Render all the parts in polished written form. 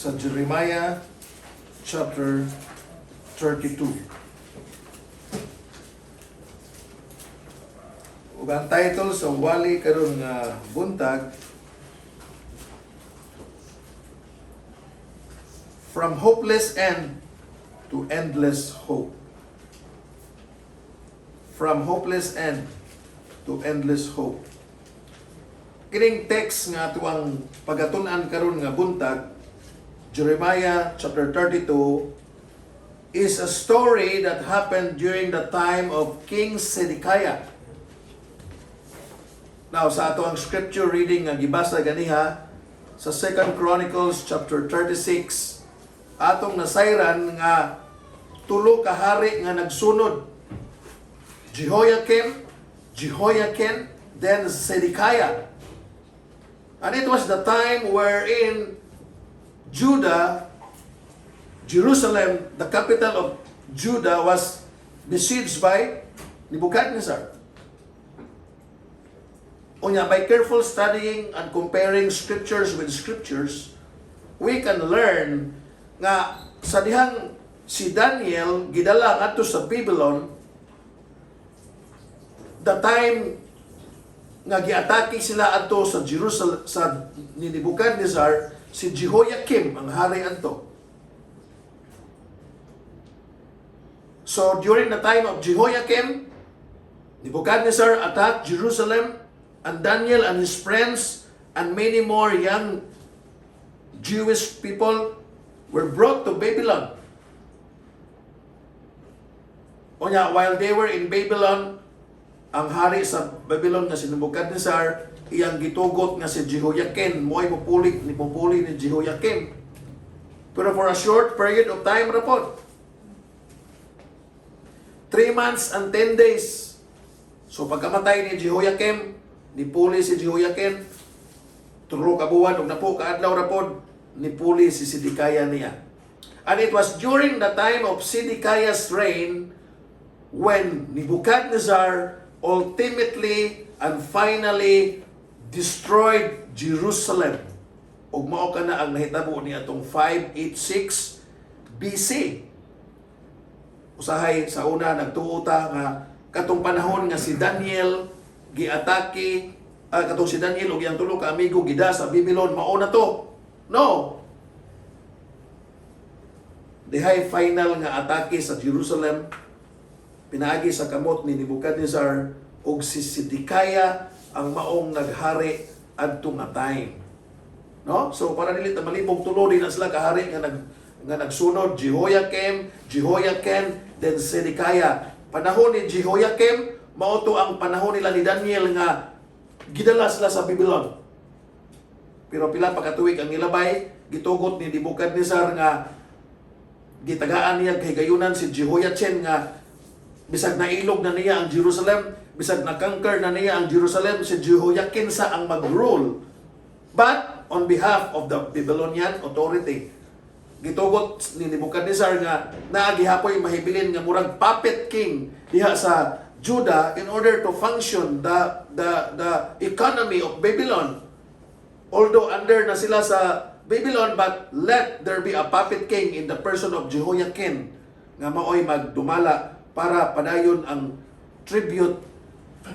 sa Jeremiah chapter 32. Ug ang title sa wali karon nga buntag, From Hopeless End to Endless Hope. From hopeless end to endless hope. Kining text nga tuwang pagatun-an karon nga buntag, Jeremiah chapter 32, is a story that happened during the time of King Zedekiah. Now, sa ato ang scripture reading nga gibasa ganiha sa 2 Chronicles chapter 36, atong nasayran nga tulo ka hari nga nagsunod. Jehoiakim, then Zedekiah. And it was the time wherein Judah, Jerusalem, the capital of Judah, was besieged by Nebuchadnezzar. Unya, by careful studying and comparing scriptures with scriptures, we can learn nga sa dihang si Daniel gidala ngadto sa Babylon, the time nga giatake sila adto sa Jerusalem sa ni Nebuchadnezzar, si Jehoiakim ang hari adto. So during the time of Jehoiakim, Nebuchadnezzar attacked Jerusalem, and Daniel and his friends and many more young Jewish people were brought to Babylon. Onya, while they were in Babylon, ang hari sa Babylon nga si Nebuchadnezzar, iyang gitugot nga si Jehoiakim, mo'y mupuli ni Jehoiakim. Pero for a short period of time rapod, 3 months and 10 days. So pagkamatay ni Jehoiakim, nipuli si Jehoiakim, tulo ka buwan ug napo kaadlaw rapod, nipuli si Zedekiah niya. And it was during the time of Zedekiah's reign when Nebuchadnezzar ultimately and finally destroyed Jerusalem. Ug mao kana ang nahitabo ni atong 586 BC. Usahay sa una nagtuota nga katong panahon nga si Daniel giatake, katong si Daniel ug iyang tulo ka amigo gida sa Babylon, mao na to. No. Dihay final nga atake sa Jerusalem, pinaagi sa kamot ni Nebuchadnezzar, ug si Zedekiah ang maong naghari adto nga time. No? So para dili ta malibog tulo din na sila kahari nga nagsunod, Jehoiakim, then Zedekiah. Panahon ni Jehoiakim mao to ang panahon nila ni Daniel nga gidala sila sa Babylon. Pero pila pa ka tuig ang ilabay, gitugot ni Nebuchadnezzar nga gitagaan niya kay gayunan si Jehoiachin nga bisag nailog na niya ang Jerusalem, bisag na-conquer na niya ang Jerusalem, si Jehoiakim sa ang mag-rule. But on behalf of the Babylonian authority, gitugot ni Nebuchadnezzar nga naagihapoy mahibilin nga murag puppet king diha sa Judah in order to function the economy of Babylon. Although under na sila sa Babylon, but let there be a puppet king in the person of Jehoiakim nga maoy magdumala para padayon ang tribute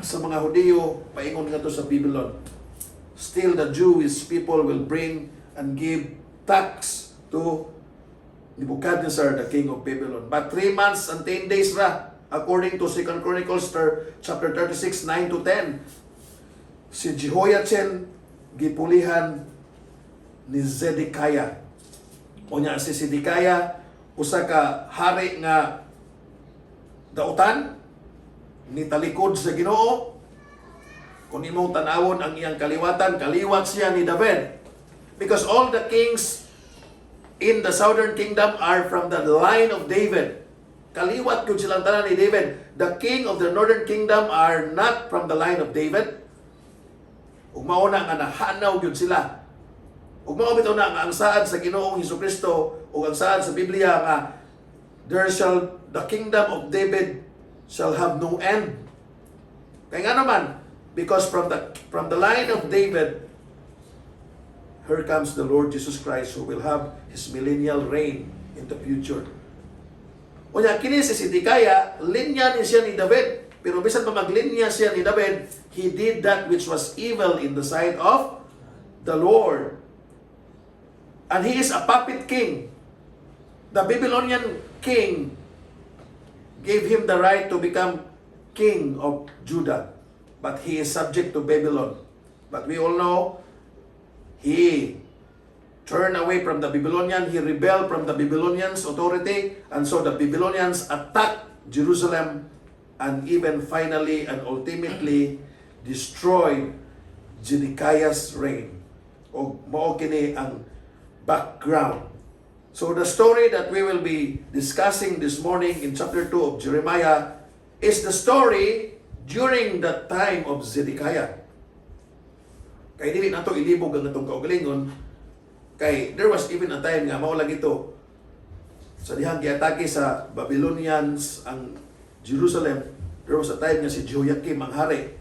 sa mga Hudiyo paingon nga to sa Babylon. Still the Jewish people will bring and give tax to Nebuchadnezzar, the king of Babylon. But 3 months and 10 days ra, according to 2 Chronicles chapter 36, 9 to 10, si Jehoiachin gipulihan ni Zedekiah. Unya si Zedekiah, usa ka hari nga dautan, ni talikod sa Ginoo. Kung imong tanawon ang iyang kaliwatan, kaliwat siya ni David. Because all the kings in the southern kingdom are from the line of David. Kaliwat yun silang tanan ni David. The king of the northern kingdom are not from the line of David. Ug mauna nga nahanaw yun sila. Ug mao bitaw na nga ang saad sa Ginoong Hesukristo ug ang saad sa Biblia nga the kingdom of David shall have no end. Kaya nga naman, because from the line of David here comes the Lord Jesus Christ who will have His millennial reign in the future. Unya, kini si Sidikaya, linya ni siya ni David. Pero bisan pa maglinya siya ni David, he did that which was evil in the sight of the Lord. And he is a puppet king. The Babylonian king gave him the right to become king of Judah. But he is subject to Babylon. But we all know, he turned away from the Babylonian, he rebelled from the Babylonians' authority, and so the Babylonians attacked Jerusalem and even finally and ultimately destroyed Zedekiah's reign. O mao kini ang background. So the story that we will be discussing this morning in chapter 2 of Jeremiah is the story during the time of Zedekiah. Kay dili nato ilibog ang atong kaugalingon, kay there was even a time nga mao lagi ito sa dihang giatake sa Babylonians ang Jerusalem. There was a time nga si Jehoiakim ang hari.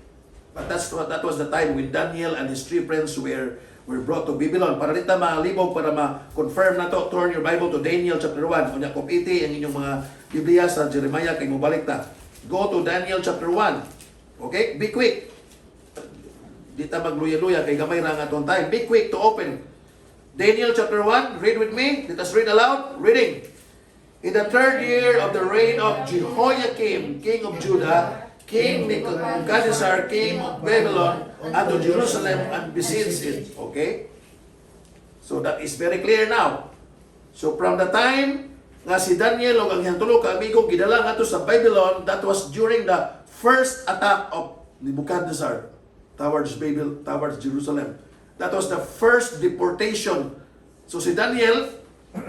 But that was the time when Daniel and his three friends were brought to Babylon. Para dito malibog, para ma-confirm na to, turn your Bible to Daniel chapter 1. Kung kupiti ang inyong mga Biblia sa Jeremiah, kay mubalik ta. Go to Daniel chapter 1. Okay? Be quick. Di ta magluya-luya, kay gamay ra nga atong time. Be quick to open. Daniel chapter 1, read with me. Let us read aloud. Reading. In the third year of the reign of Jehoiakim, king of Judah, King Nebuchadnezzar, king of Babylon, unto Jerusalem and besieged it. Okay? So that is very clear now. So from the time nga si Daniel o ang tulo ka amigo gidala nga to sa Babylon, that was during the first attack of Nebuchadnezzar towards Jerusalem. That was the first deportation. So si Daniel,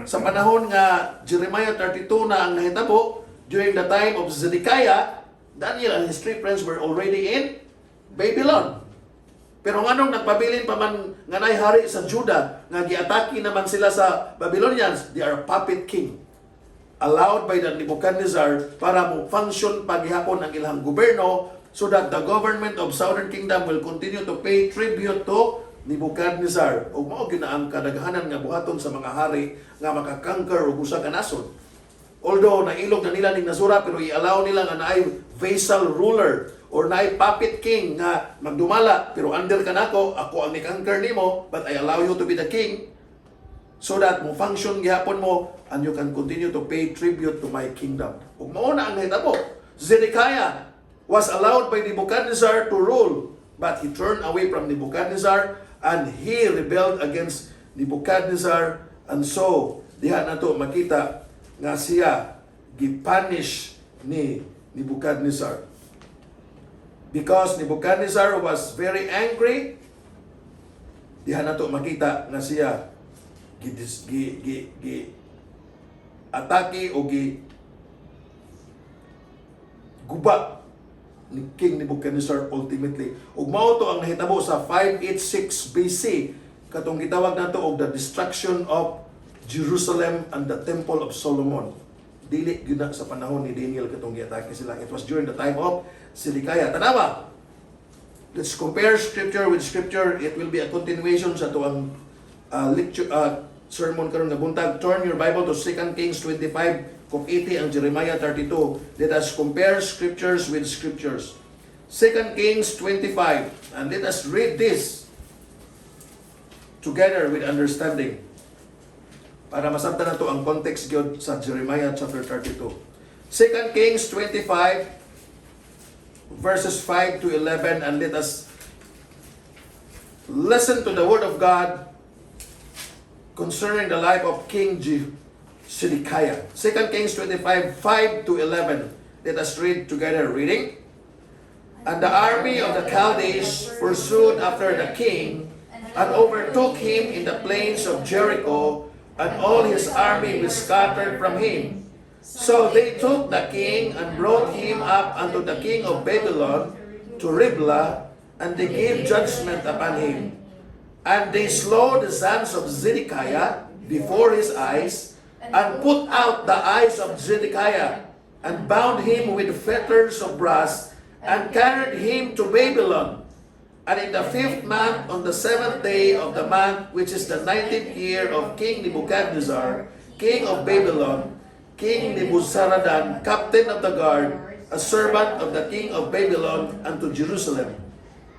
sa panahon nga Jeremiah 32 na ang nahitabo, during the time of Zedekiah, Daniel and his three friends were already in Babylon. Pero nganong nagpabilin pa man nga nay hari sa Judah, nga giatake naman sila sa Babylonians, they are a puppet king. Allowed by the Nebuchadnezzar para mo function paghihapon ang ilang gobyerno so that the government of Southern Kingdom will continue to pay tribute to Nebuchadnezzar. O mao ginaang kadaghanan nga buhaton sa mga hari nga makakangker og usa ka nasod. Although nailog na nila ning nasura, pero i-allow nila nga naay vassal ruler or naay puppet king nga magdumala, pero under ka nako, ako ang nikangker nimo, but I allow you to be the king so that mo function gihapon mo and you can continue to pay tribute to my kingdom. Ug mao na ang nahitabo. Zedekiah was allowed by Nebuchadnezzar to rule, but he turned away from Nebuchadnezzar and he rebelled against Nebuchadnezzar, and so diha nato makita nga siya gipunish ni Nebuchadnezzar. Because Nebuchadnezzar was very angry, diha nato makita nga siya atake o guba ni King Nebuchadnezzar ultimately. Ug mao to ang nahitabo sa 586 BC, katong gitawag nato og the destruction of Jerusalem and the Temple of Solomon. Dili gyud na sa panahon ni Daniel katong giatake sila. It was during the time of Zedekiah. Tanawa. Let's compare scripture with scripture. It will be a continuation sa tuang lecture sermon karon nga buntag. Turn your Bible to 2 Kings 25 kung 80 ang Jeremiah 32. Let us compare scriptures with scriptures. 2 Kings 25. And let us read this together with understanding. Para masabtan nato ang context gyud sa Jeremiah chapter 32. 2 Kings 25 verses 5 to 11, and let us listen to the word of God concerning the life of King Zedekiah. 2 Kings 25, 5 to 11. Let us read together, reading. And the army of the Chaldees pursued after the king and overtook him in the plains of Jericho, and all his army was scattered from him. So they took the king and brought him up unto the king of Babylon to Riblah, and they gave judgment upon him. And they slew the sons of Zedekiah before his eyes, and put out the eyes of Zedekiah, and bound him with fetters of brass, and carried him to Babylon. And in the 5th month, on the 7th day of the month, which is the 19th year of King Nebuchadnezzar, king of Babylon, King Nebuzaradan, captain of the guard, a servant of the king of Babylon, unto Jerusalem.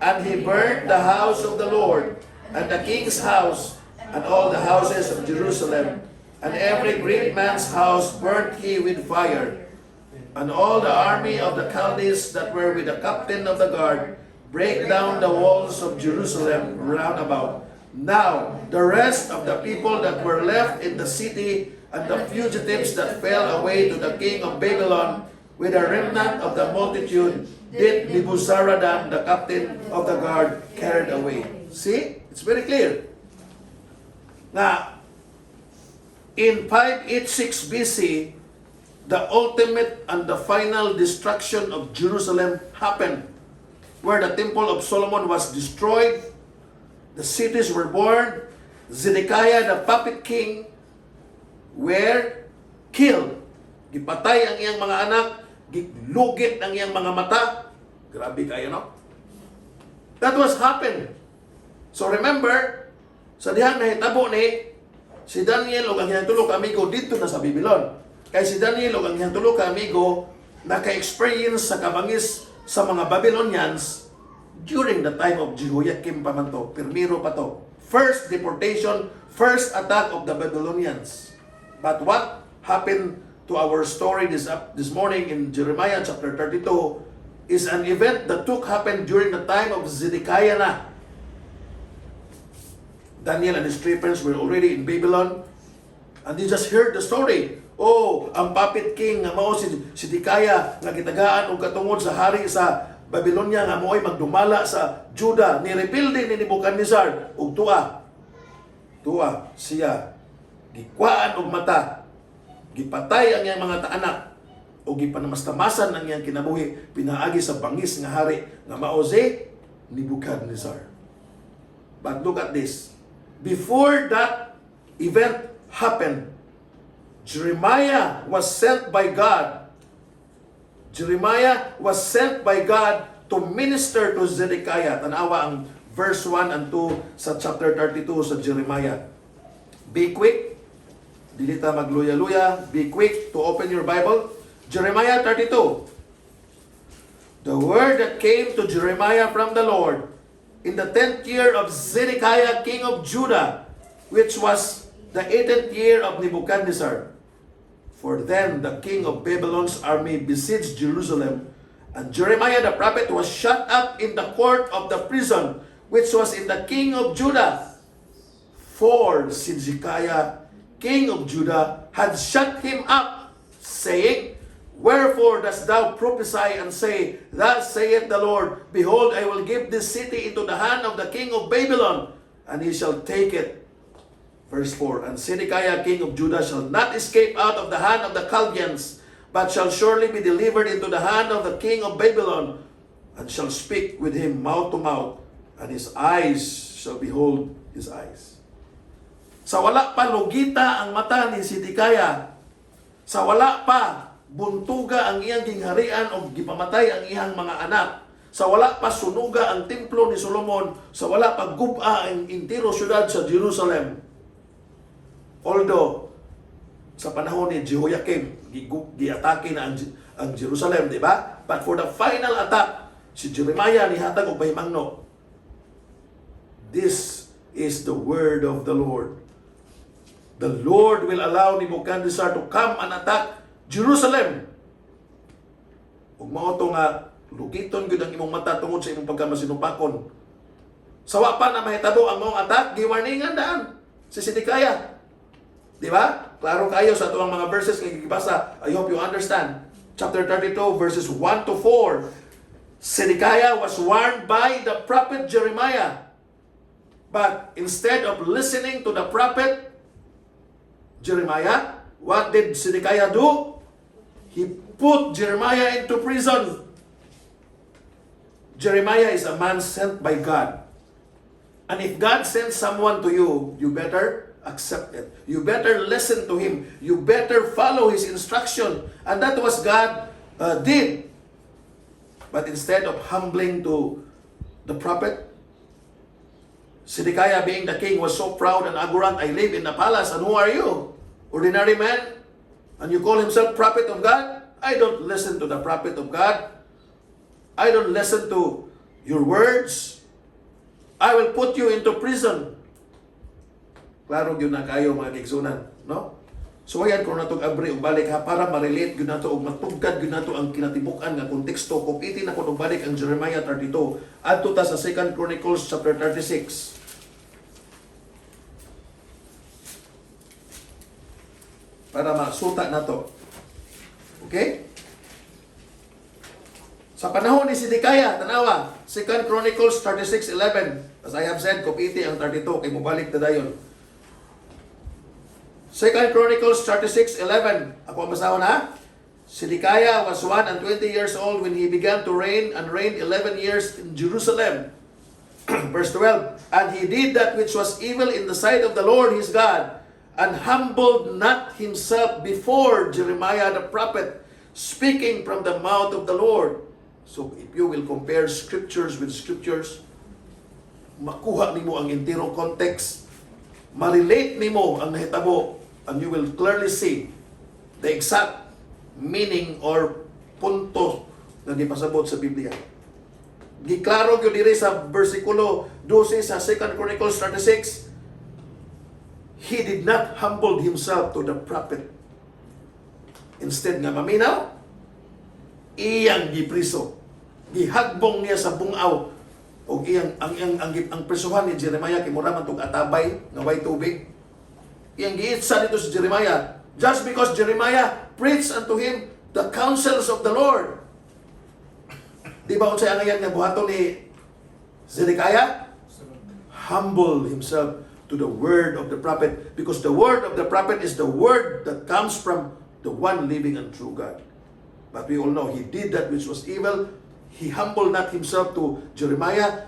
And he burned the house of the Lord, and the king's house, and all the houses of Jerusalem, and every great man's house burnt he with fire. And all the army of the Chaldees that were with the captain of the guard break down the walls of Jerusalem round about. Now the rest of the people that were left in the city, and the fugitives that fell away to the king of Babylon, with a remnant of the multitude, did Nebuzaradan, the captain of the guard, carried away. See? It's very clear. Now, in 586 BC, the ultimate and the final destruction of Jerusalem happened, where the temple of Solomon was destroyed, the cities were burned, Zedekiah, the puppet king, were killed. Gipatay ang iyang mga anak, gilugit ang iyang mga mata. Grabe kayo, no? That was happened. So remember, sa dihang nahitabo ni si Daniel o ang iyang tulo ka amigo dito na sa Babylon. Kaya si Daniel o ang iyang tulo ka amigo naka-experience sa kabangis sa mga Babylonians during the time of Jehoiakim pa man to. Pirmiro pa to. First deportation, first attack of the Babylonians. But what happened to our story this morning in Jeremiah chapter 32 is an event that happened during the time of Zedekiah na. Daniel and his three friends were already in Babylon, and they just heard the story. Oh, ang puppet king nga mao si Zedekiah nga gitagaan og katungod sa hari sa Babylonia nga mo'y magdumala sa Juda, nirepilde ni Nebuchadnezzar og tuwa siya gikwaan og mata, gipatay ang iyang mga anak o gipanamastamasan ang iyang kinabuhi pinaagi sa bangis nga hari nga mao si Nebuchadnezzar. But look at this. Before that event happened, Jeremiah was sent by God. Jeremiah was sent by God to minister to Zedekiah. Tanawa ang verse 1 and 2 sa chapter 32 sa Jeremiah. Be quick. Dili ta magluya-luya. Be quick to open your Bible. Jeremiah 32. The word that came to Jeremiah from the Lord in the 10th year of Zedekiah, king of Judah, which was the 18th year of Nebuchadnezzar. For then the king of Babylon's army besieged Jerusalem, and Jeremiah the prophet was shut up in the court of the prison, which was in the king of Judah. For Zedekiah, king of Judah, had shut him up, saying, Wherefore dost thou prophesy and say, Thus saith the Lord, Behold, I will give this city into the hand of the king of Babylon, and he shall take it. Verse 4, And Zedekiah, king of Judah, shall not escape out of the hand of the Chaldeans, but shall surely be delivered into the hand of the king of Babylon, and shall speak with him mouth to mouth, and his eyes shall behold his eyes. Sa wala pa lugita ang mata ni Zedekiah, sa wala pa buntuga ang iyang gingharian o gipamatay ang iyang mga anak, sa wala pa sunuga ang templo ni Solomon, sa wala pa guba ang intiro syudad sa Jerusalem. Although sa panahon ni Jehoiakim giatake na ang Jerusalem, di ba? But for the final attack, si Jeremiah nihatag og bahimangno. This is the word of the Lord. The Lord will allow Nebuchadnezzar to come and attack Jerusalem. Ug mao to nga lugiton gyud ang imong mata tungod sa imong pagkamasinupakon. Sawa pa na mahitabo ang mong attack, giwarningan daan si Zedekiah. Di ba? Klaro kayo sa tuwang mga verses nga gibasa. I hope you understand. Chapter 32 verses 1 to 4. Zedekiah was warned by the prophet Jeremiah. But instead of listening to the prophet Jeremiah, what did Zedekiah do? He put Jeremiah into prison. Jeremiah is a man sent by God. And if God sends someone to you, you better accept it. You better listen to him. You better follow his instruction. And that was God did. But instead of humbling to the prophet, Zedekiah, being the king, was so proud and arrogant. I live in the palace, and who are you? Ordinary man? And you call himself prophet of God? I don't listen to the prophet of God. I don't listen to your words. I will put you into prison. Klaro yun na kayo mga kigsunan, no? So ayan kung natong abri og balik ha, para ma-relate yun nato og matugkad yun nato ang kinatibukan nga konteksto. Kung iti na kung balik ang Jeremiah 32 adto ta sa 2 Chronicles chapter 36. Para masuta nato. Okay? Sa panahon ni Zedekiah, tanawa, 2 Chronicles 36:11. As I have said, kopiti ang 32 kay mobalik na dayon. 2 Chronicles 36:11. Ako ang basahon ha. Zedekiah was 120 years old when he began to reign, and reigned 11 years in Jerusalem. Verse 12. And he did that which was evil in the sight of the Lord his God, and humbled not himself before Jeremiah the prophet, speaking from the mouth of the Lord. So if you will compare scriptures with scriptures, makuha nimo ang entire context, ma-relate nimo ang nahitabo, and you will clearly see the exact meaning or punto na gipasabot sa Biblia. Giklaro gyud diri sa bersikulo 12 sa 2 Chronicles 36. He did not humble himself to the prophet. Instead nga maminaw, iyang gipriso. Gihagbong niya sa bungaw. O iyang ang prisuhan ni Jeremiah kay mura man tong atabay nga way tubig. Iyang giitsa dito si Jeremiah just because Jeremiah preached unto him the counsels of the Lord. Di ba unsay angayan nga buhaton ni Zedekiah? Humble himself to the word of the prophet, because the word of the prophet is the word that comes from the one living and true God. But we all know he did that which was evil. He humbled not himself to Jeremiah.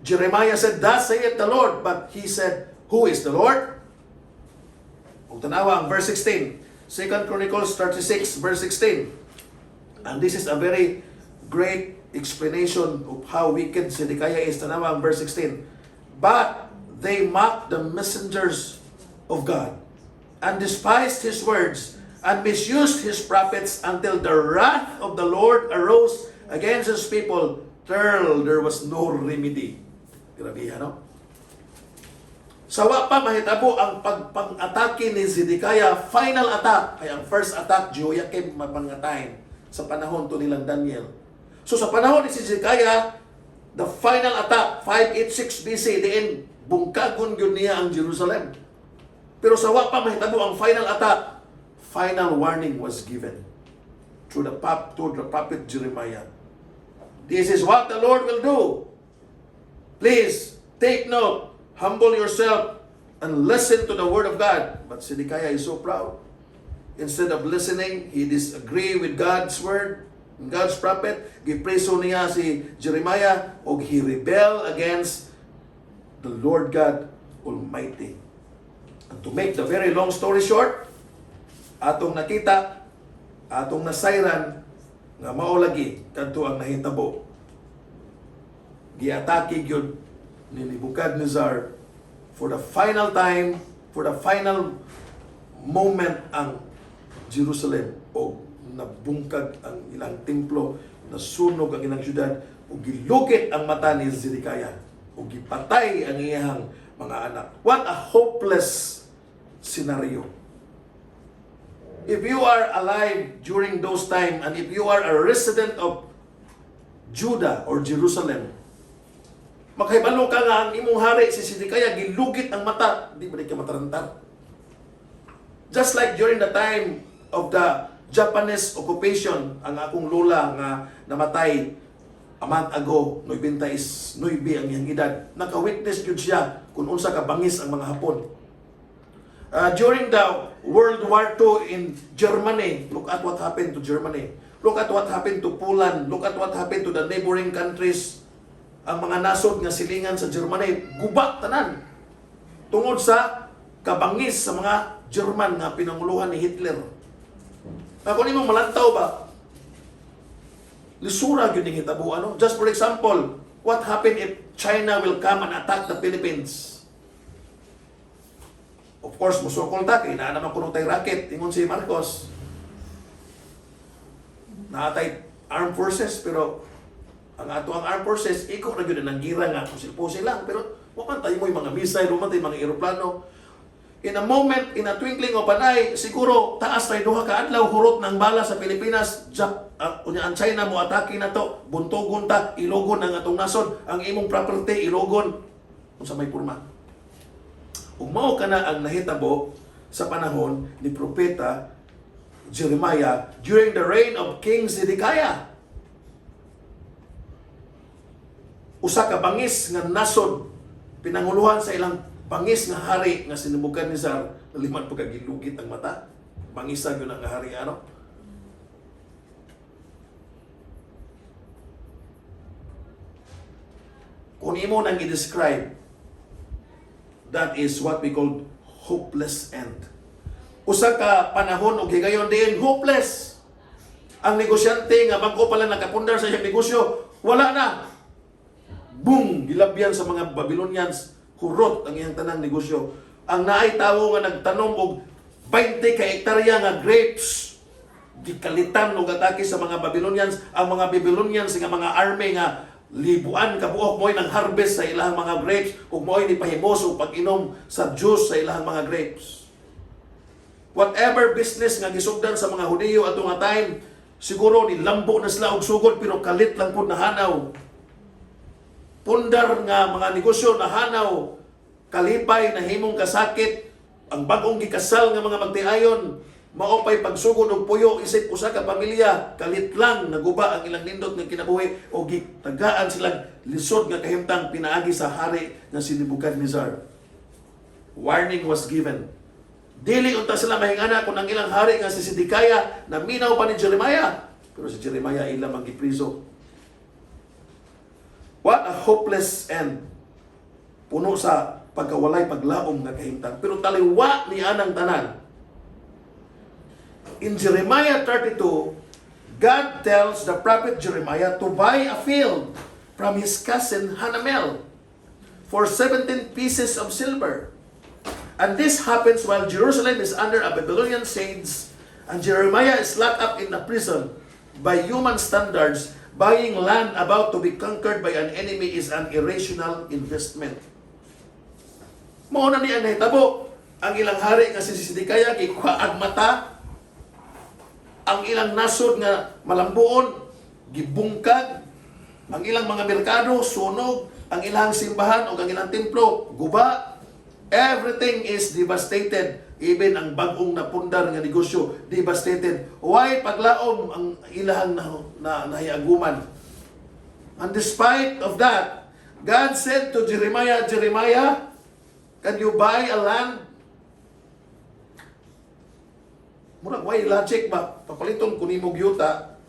Jeremiah said, "Thus saith the Lord." But he said, "Who is the Lord?" Kung tanawa ang verse 16, 2 Chronicles 36, verse 16. And this is a very great explanation of how wicked Zedekiah is. Tanawa ang verse 16. But they mocked the messengers of God, and despised his words, and misused his prophets, until the wrath of the Lord arose against his people, till there was no remedy. Grabe, no? Sawa pa mahitabo ang pag-atake ni Zedekiah, final attack. Ay ang first attack, Jehoiakim mapangatayin sa panahon to nilang Daniel. So sa panahon ni Zedekiah, the final attack, 586 BC, diin bungkagon yun niya ang Jerusalem. Pero sawa pa mahitabo ang final attack, final warning was given through the prophet Jeremiah. This is what the Lord will do. Please take note. Humble yourself and listen to the word of God. But Zedekiah is so proud. Instead of listening, he disagree with God's word, God's prophet. Gipreso niya si Jeremiah, o he rebel against the Lord God Almighty. And to make the very long story short, atong nakita, atong nasayran, nga maulagi, kadto ang nahitabo. Giatake gyud ni Nebuchadnezzar for the final time, for the final moment ang Jerusalem, o nabungkag ang ilang templo, nasunog ang ilang syudad, o gilugit ang mata ni Zedekiah, o gipatay ang iyang mga anak. What a hopeless scenario. If you are alive during those time, and if you are a resident of Judah or Jerusalem, makahibalo ka nga ang imong hari si Zedekiah, gilugit ang mata, di ba di ka matarantar? Just like during the time of the Japanese occupation, ang akong lola nga namatay a month ago, 99 ang iyang edad, naka-witness yun siya kung unsa ka bangis ang mga Hapon. During the World War II in Germany, look at what happened to Germany. Look at what happened to Poland. Look at what happened to the neighboring countries. Ang mga nasod nga silingan sa Germany, guba tanan. Tungod sa kabangis sa mga German nga pinanguluhan ni Hitler. Kung nimong malantaw ba, lisura yun yung hitabo. Ano? Just for example, what happened if China will come and attack the Philippines. Of course, musukol ta, kaya na naman kuno tay racket, ingon si Marcos. Naatay armed forces, pero ang ato ang armed forces, ikaw na yun ang gira nga, pusil-pusil lang, pero waman tayo mo yung mga missile, waman tayo yung mga aeroplano. In a moment, in a twinkling of an eye, siguro taas tayo duha ka adlaw, hurot ng bala sa Pilipinas, ang China mo atake na to, buntogon ta, ilogon ang atong nason, ang imong property, ilogon, kung sa may purma. Umao ka na ang nahitabo sa panahon ni Propeta Jeremiah during the reign of King Zedekiah. Usa ka bangis nga nasod, pinanguluhan sa ilang bangis nga hari nga sinubukan ni Sar, naliman pa kagilugit ang mata. Bangisan yun ang hari, ano? Kung imo nang i-describe, that is what we call hopeless end. Usa ka panahon o higayon din, hopeless. Ang negosyante nga bago pala nakapundar sa iyang negosyo, wala na. Boom! Gilabyan sa mga Babylonians, hurot ang iyang tanang negosyo. Ang naay tawo nga nagtanom og 20 ka hektarya nga grapes, gikalitan og atake sa mga Babylonians. Ang mga Babylonians nga mga army nga libuan kabuok mo'y nang harvest sa ilang mga grapes ug mo'y ni pahimos og pag-inom sa juice sa ilang mga grapes. Whatever business nga gisugdan sa mga Hudiyo ato nga time, siguro ni lambo na sila og sugod pero kalit lang pud nahanaw. Pundar nga mga negosyo nahanaw, kalipay nahimong kasakit, ang bagong gikasal nga mga magtiayon, maopay pagsugod og puyo isip usa ka pamilya, kalit lang naguba ang ilang nindot nga kinabuhi o gitagaan silang lisod nga kahimtang pinaagi sa hari nga si Nebuchadnezzar. Warning was given. Dili unta sila mahingana kung ang ilang hari nga si Zedekiah na minaw pa ni Jeremiah, pero si Jeremiah ilang magipriso. What a hopeless end. Puno sa pagkawalay paglaom nga kahimtang. Pero taliwa ni anang tanan. In Jeremiah 32, God tells the prophet Jeremiah to buy a field from his cousin Hanamel for 17 pieces of silver. And this happens while Jerusalem is under a Babylonian siege and Jeremiah is locked up in a prison. By human standards, buying land about to be conquered by an enemy is an irrational investment. Mao na ni ang nahitabo. Ang ilang hari nga si Zedekiah gikuhaag mata, ang ilang nasod nga malambuon gibungkag, ang ilang mga merkado sunog, ang ilang simbahan o ang ilang templo guba. Everything is devastated. Even ang bagong napundar nga negosyo devastated. Why paglaom ang ilang nahiaguman? And despite of that, God said to Jeremiah, Jeremiah, can you buy a land? Murag why logic ba? Papaliton ko ni mong yuta.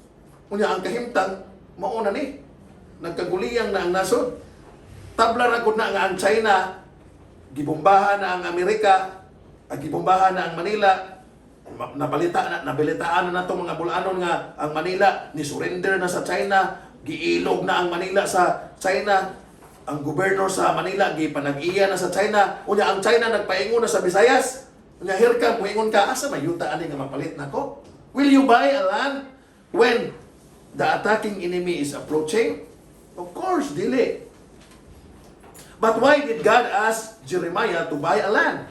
Unya ang kahimtang, mauna ni. Nagkaguliyang na ang nasod. Tabla ragod na nga ang China. Gibombahan na ang Amerika. Gibombahan na ang Manila. Nabalitaan na itong mga bulanon nga ang Manila ni surrender na sa China. Giilog na ang Manila sa China. Ang gobernador sa Manila gipanag-iya na sa China. Unya ang China nagpaingon na sa Visayas. Unya hirka muingon ka asa mayuta ani nga mapalit nako. Will you buy a land when the attacking enemy is approaching? Of course, dili. But why did God ask Jeremiah to buy a land?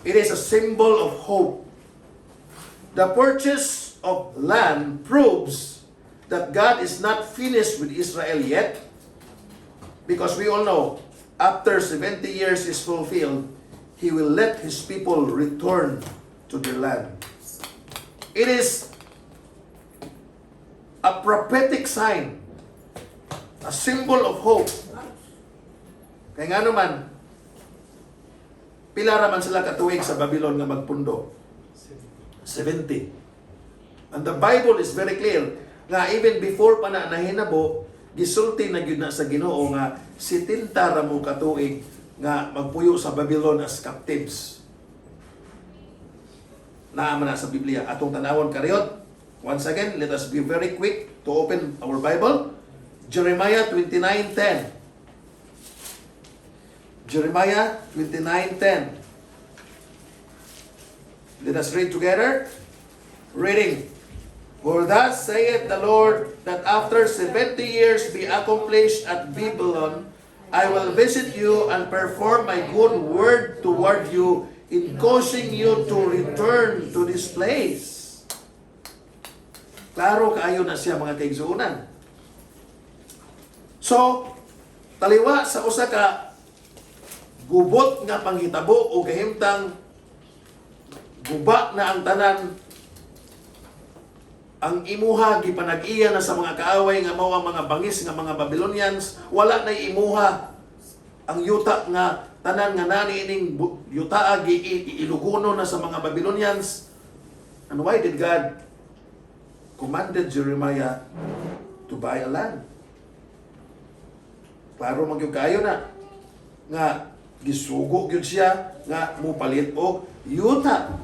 It is a symbol of hope. The purchase of land proves that God is not finished with Israel yet, because we all know, after 70 years is fulfilled, He will let His people return to their land. It is a prophetic sign, a symbol of hope. Kaya nga naman, pila raman sila katuig sa Babylon nga magpundo? 70. And the Bible is very clear nga even before pa na nahinabo, gisulti na gyud na sa Ginoo nga 70 ra mo katuig nga magpuyo sa Babylon as captives. Naama na sa Biblia. Atong tanawon kariyot. Once again, let us be very quick to open our Bible. Jeremiah 29:10. Jeremiah 29:10. Let us read together. Reading. For thus saith the Lord, that after 70 years be accomplished at Babylon, I will visit you and perform my good word toward you in causing you to return to this place. Klaro kaayo na siya mga kaigsuunan. So, taliwa sa usa ka gubot nga panghitabo o kahimtang guba na ang tanan, ang imuha gipanag-iya na sa mga kaaway nga mao ang mga bangis nga mga Babylonians, wala na imuha ang yuta nga tanan nga nani ining yuta iluguno na sa mga Babylonians. And why did God commanded Jeremiah to buy a land? Klaro magyud kayo na nga gisugo gyud siya nga mupalit og yuta.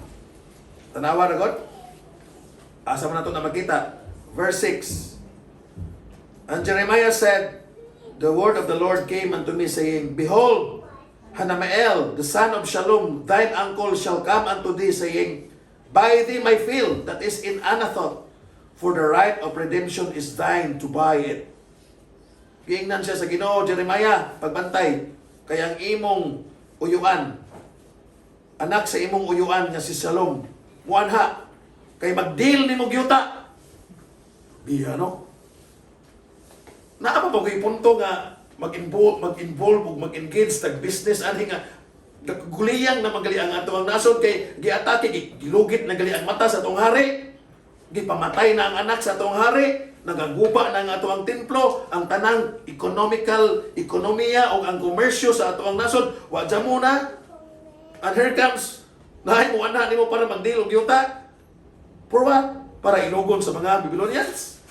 Tanawa ra gud. Asa man nato na makita? Verse 6. And Jeremiah said, the word of the Lord came unto me, saying, Behold, Hanamael, the son of Shallum, thine uncle, shall come unto thee, saying, Buy thee my field that is in Anathoth, for the right of redemption is thine to buy it. Giingnan siya sa Ginoo, Jeremiah, pagbantay, kayang imong uyuan, anak sa imong uyuan nga si Shallum, muanha, kay mag-deal ni mong yuta. Biya, no? Naapa pa ko'y punto nga mag-involve ug mag-engage tag business anhi nga guliyang na magali ang ato ang nasod kay giatake gilugit na gali ang mata sa atong hari, gipamatay na ang anak sa atong hari, nagaguba na ang ato ang templo, ang tanang ekonomiya o ang komersyo sa ato ang nasod wa dyan muna. And here comes nahay mo ana nimo para mag-deal og yuta. For what? Para ilugon sa mga Babylonians.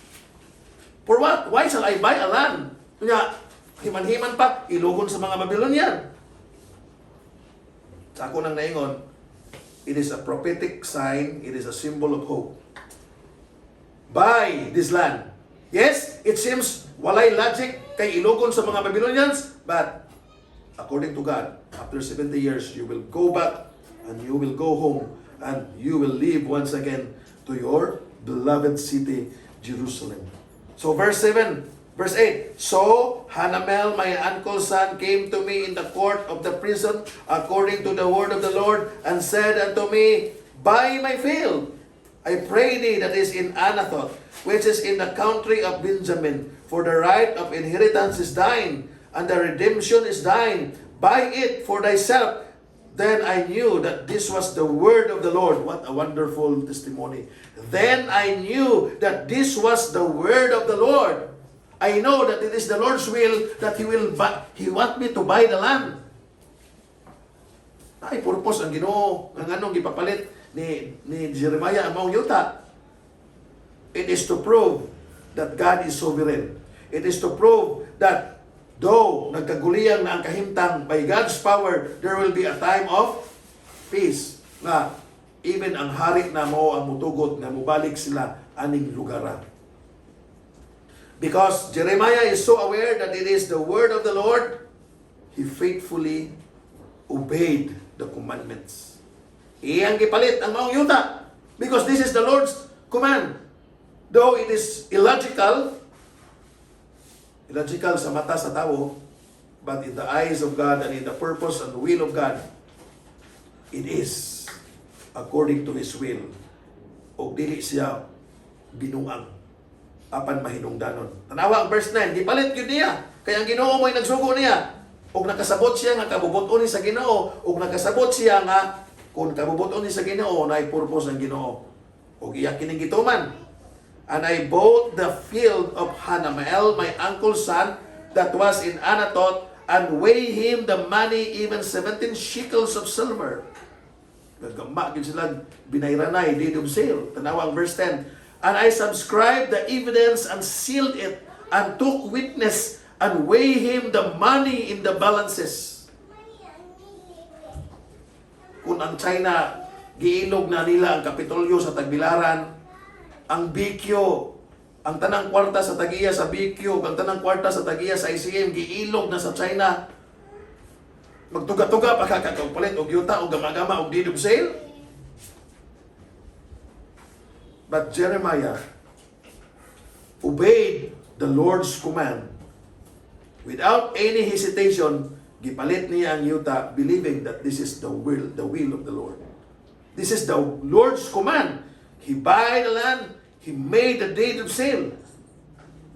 For what? Why shall I buy a land? Nga, himan-himan pa, ilugon sa mga Babylonian. Sa ako nang naingon, it is a prophetic sign, it is a symbol of hope. Buy this land. Yes, it seems walay logic kay ilugon sa mga Babylonians, but according to God, after 70 years, you will go back and you will go home and you will live once again to your beloved city, Jerusalem. So verse 8, So Hanamel, my uncle's son, came to me in the court of the prison according to the word of the Lord, and said unto me, Buy my field, I pray thee, that is in Anathoth, which is in the country of Benjamin, for the right of inheritance is thine, and the redemption is thine. Buy it for thyself. Then I knew that this was the word of the Lord. What a wonderful testimony. Then I knew that this was the word of the Lord. I know that it is the Lord's will that He want me to buy the land. Ay, purpose ang Ginoo ang anong gipapalit ni Jeremiah ang maong yuta. It is to prove that God is sovereign. It is to prove that though nagkaguliyang na ang kahimtang, by God's power, there will be a time of peace. Na even ang hari na mo ang mutugot na mubalik sila aning lugar. Because Jeremiah is so aware that it is the word of the Lord, he faithfully obeyed the commandments. Iyang gipalit ang maong yuta. Because this is the Lord's command. Though it is illogical sa mata sa tao, but in the eyes of God and in the purpose and will of God, it is according to His will. O dili siya binuang apan mahinungdanon. Tanawa ang verse 9, gipalit yun niya. Kaya ang Ginoo mo'y nagsugo niya. Og nakasabot siya nga kabubuton ni sa Ginoo. Og nakasabot siya nga kung kabubuton ni sa Ginoo, naay purpose ang Ginoo. Og iya kining gituman. And I bought the field of Hanamael, my uncle's son, that was in Anathoth, and weigh him the money, even 17 shekels of silver. Nagamba yun sila, binayranay, deed of sale. Tanawa ang verse 10. And I subscribed the evidence and sealed it, and took witness, and weigh him the money in the balances. Kung ang China, giilog na nila ang Kapitolyo sa Tagbilaran, ang Bikyo, ang tanang kwarta sa tagiya sa BQ, ang tanang kwarta sa tagiya sa ICM, giilog na sa China. Magtuga-tuga pa kakagpalit, og yuta, og gama-gama, og deed of sale. But Jeremiah obeyed the Lord's command. Without any hesitation, gipalit niya ang yuta, believing that this is the will of the Lord. This is the Lord's command. He buy the land, he made the deed of sale.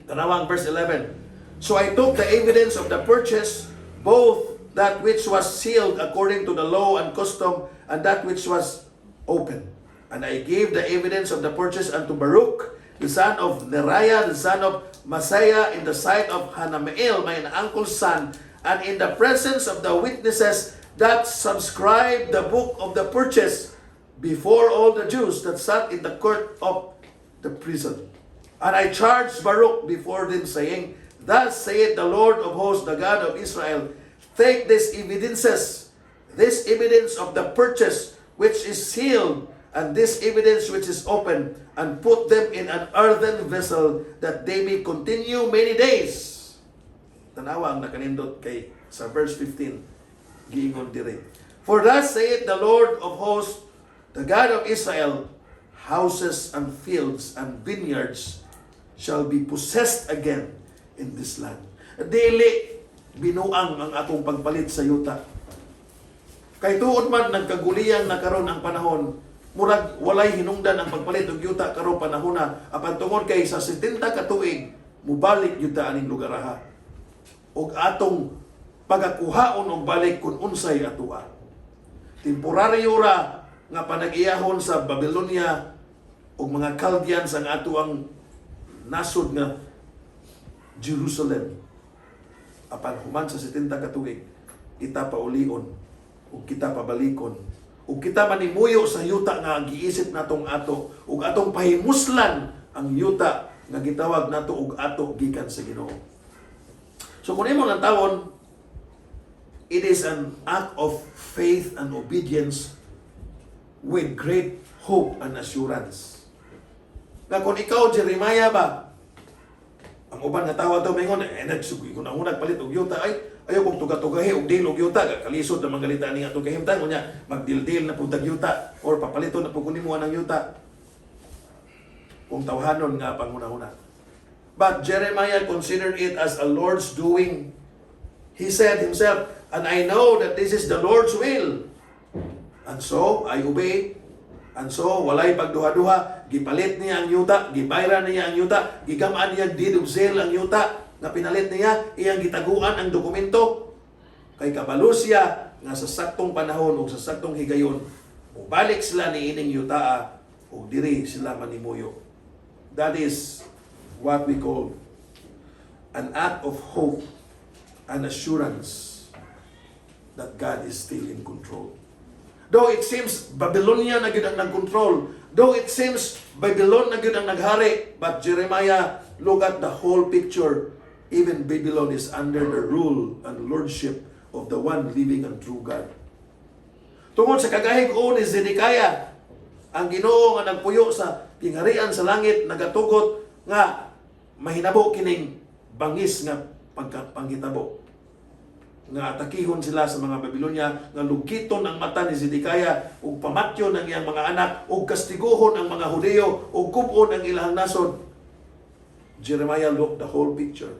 Tanawang verse 11. So I took the evidence of the purchase, both that which was sealed according to the law and custom, and that which was open. And I gave the evidence of the purchase unto Baruch, the son of Neriah, the son of Messiah, in the sight of Hanamael, my uncle's son, and in the presence of the witnesses that subscribed the book of the purchase, before all the Jews that sat in the court of the prison. And I charged Baruch before them, saying, Thus saith the Lord of hosts, the God of Israel, take these evidences, this evidence of the purchase which is sealed, and this evidence which is open, and put them in an earthen vessel, that they may continue many days. Tanawa ang nakanindot kay sa verse 15, giingon dire. For thus saith the Lord of hosts, the God of Israel, houses and fields and vineyards shall be possessed again in this land. Dili binuang ang atong pagpalit sa yuta. Kay tuod man nagkaguliyang na karon ang panahon, murag walay hinungdan ang pagpalit og yuta karon panahon na, apan tungod kay sa 70 ka tuig mubalik yuta aning lugaraha. Og atong pagakuhaon og balik kun unsay atoa. Temporaryo ra nga panag-iyahon sa Babylonia ug mga Chaldeans ang atuang nasod nga Jerusalem. Apan human sa 70 ka tuig, kita paulion ug kita pabalikon ug kita manimuyo sa yuta nga giisip natong ato ug atong pahimuslan ang yuta nga gitawag nato og ato gikan sa Ginoo. So kung imo lang tawon, it is an act of faith and obedience with great hope and assurance. Na kung ikaw, Jeremiah ba, ang uban nga tawa ito, may ngon, nagsugi ko na palit og yuta, ayaw kong tuga-tugahi og dil og yuta, kalisod na mangalita niya itong kahimtang, kunya, magdil-dil na puntag yuta, or papalito na pagkunimuan ng yuta. Kung tawhanon nga panguna-una. But Jeremiah considered it as a Lord's doing. He said himself, and I know that this is the Lord's will. And so, I obey. And so, walay pagduha-duha, gipalit niya ang yuta, gibayran niya ang yuta, gigamaan niya deed of sale ang yuta, na pinalit niya, iyang gitaguan ang dokumento. Kay kabalo siya, nga sa saktong panahon o sa saktong higayon, balik sila ni ining yutaa, o diri sila manimuyo. That is what we call an act of hope and assurance that God is still in control. Though it seems Babylonia na gyud ang nag-control, though it seems Babylon na gyud ang naghari, but Jeremiah look at the whole picture. Even Babylon is under the rule and lordship of the one living and true God. Tungod sa kagahig-o ni Zedekiah, ang Ginoo nga nagpuyo sa tingharian sa langit, nagatugot nga mahinabo kining bangis nga panghitabo. Nga atakihon sila sa mga Babylonia, nga lugiton ang mata ni Zedekiah, ug pamatyon ang iyang mga anak, ug kastiguhon ang mga Hudeo, ug kubon ang ilang nasod. Jeremiah looked the whole picture.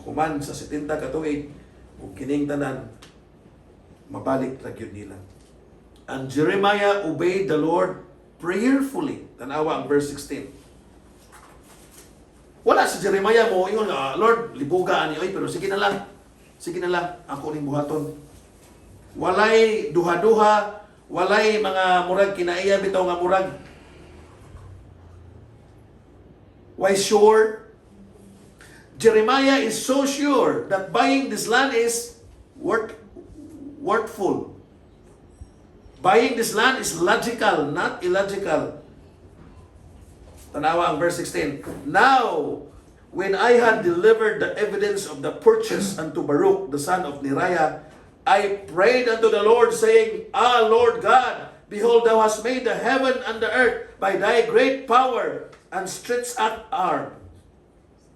Human sa 70 ka tuig, ug kining tanan mabalik ra gyud nila. And Jeremiah obeyed the Lord prayerfully. Tanawa ang verse 16. Wala si Jeremiah mo ingon nga, Lord, libugaan niyo, pero sige na lang. Sige na lang, ako ning buhaton. Walay duha-duha, walay mga murag kinaiya bitaw nga murag. Why sure? Jeremiah is so sure that buying this land is worthful. Buying this land is logical, not illogical. Tanawa ang verse 16. Now, when I had delivered the evidence of the purchase unto Baruch, the son of Neriah, I prayed unto the Lord, saying, Ah, Lord God, behold, thou hast made the heaven and the earth by thy great power and stretched out arm.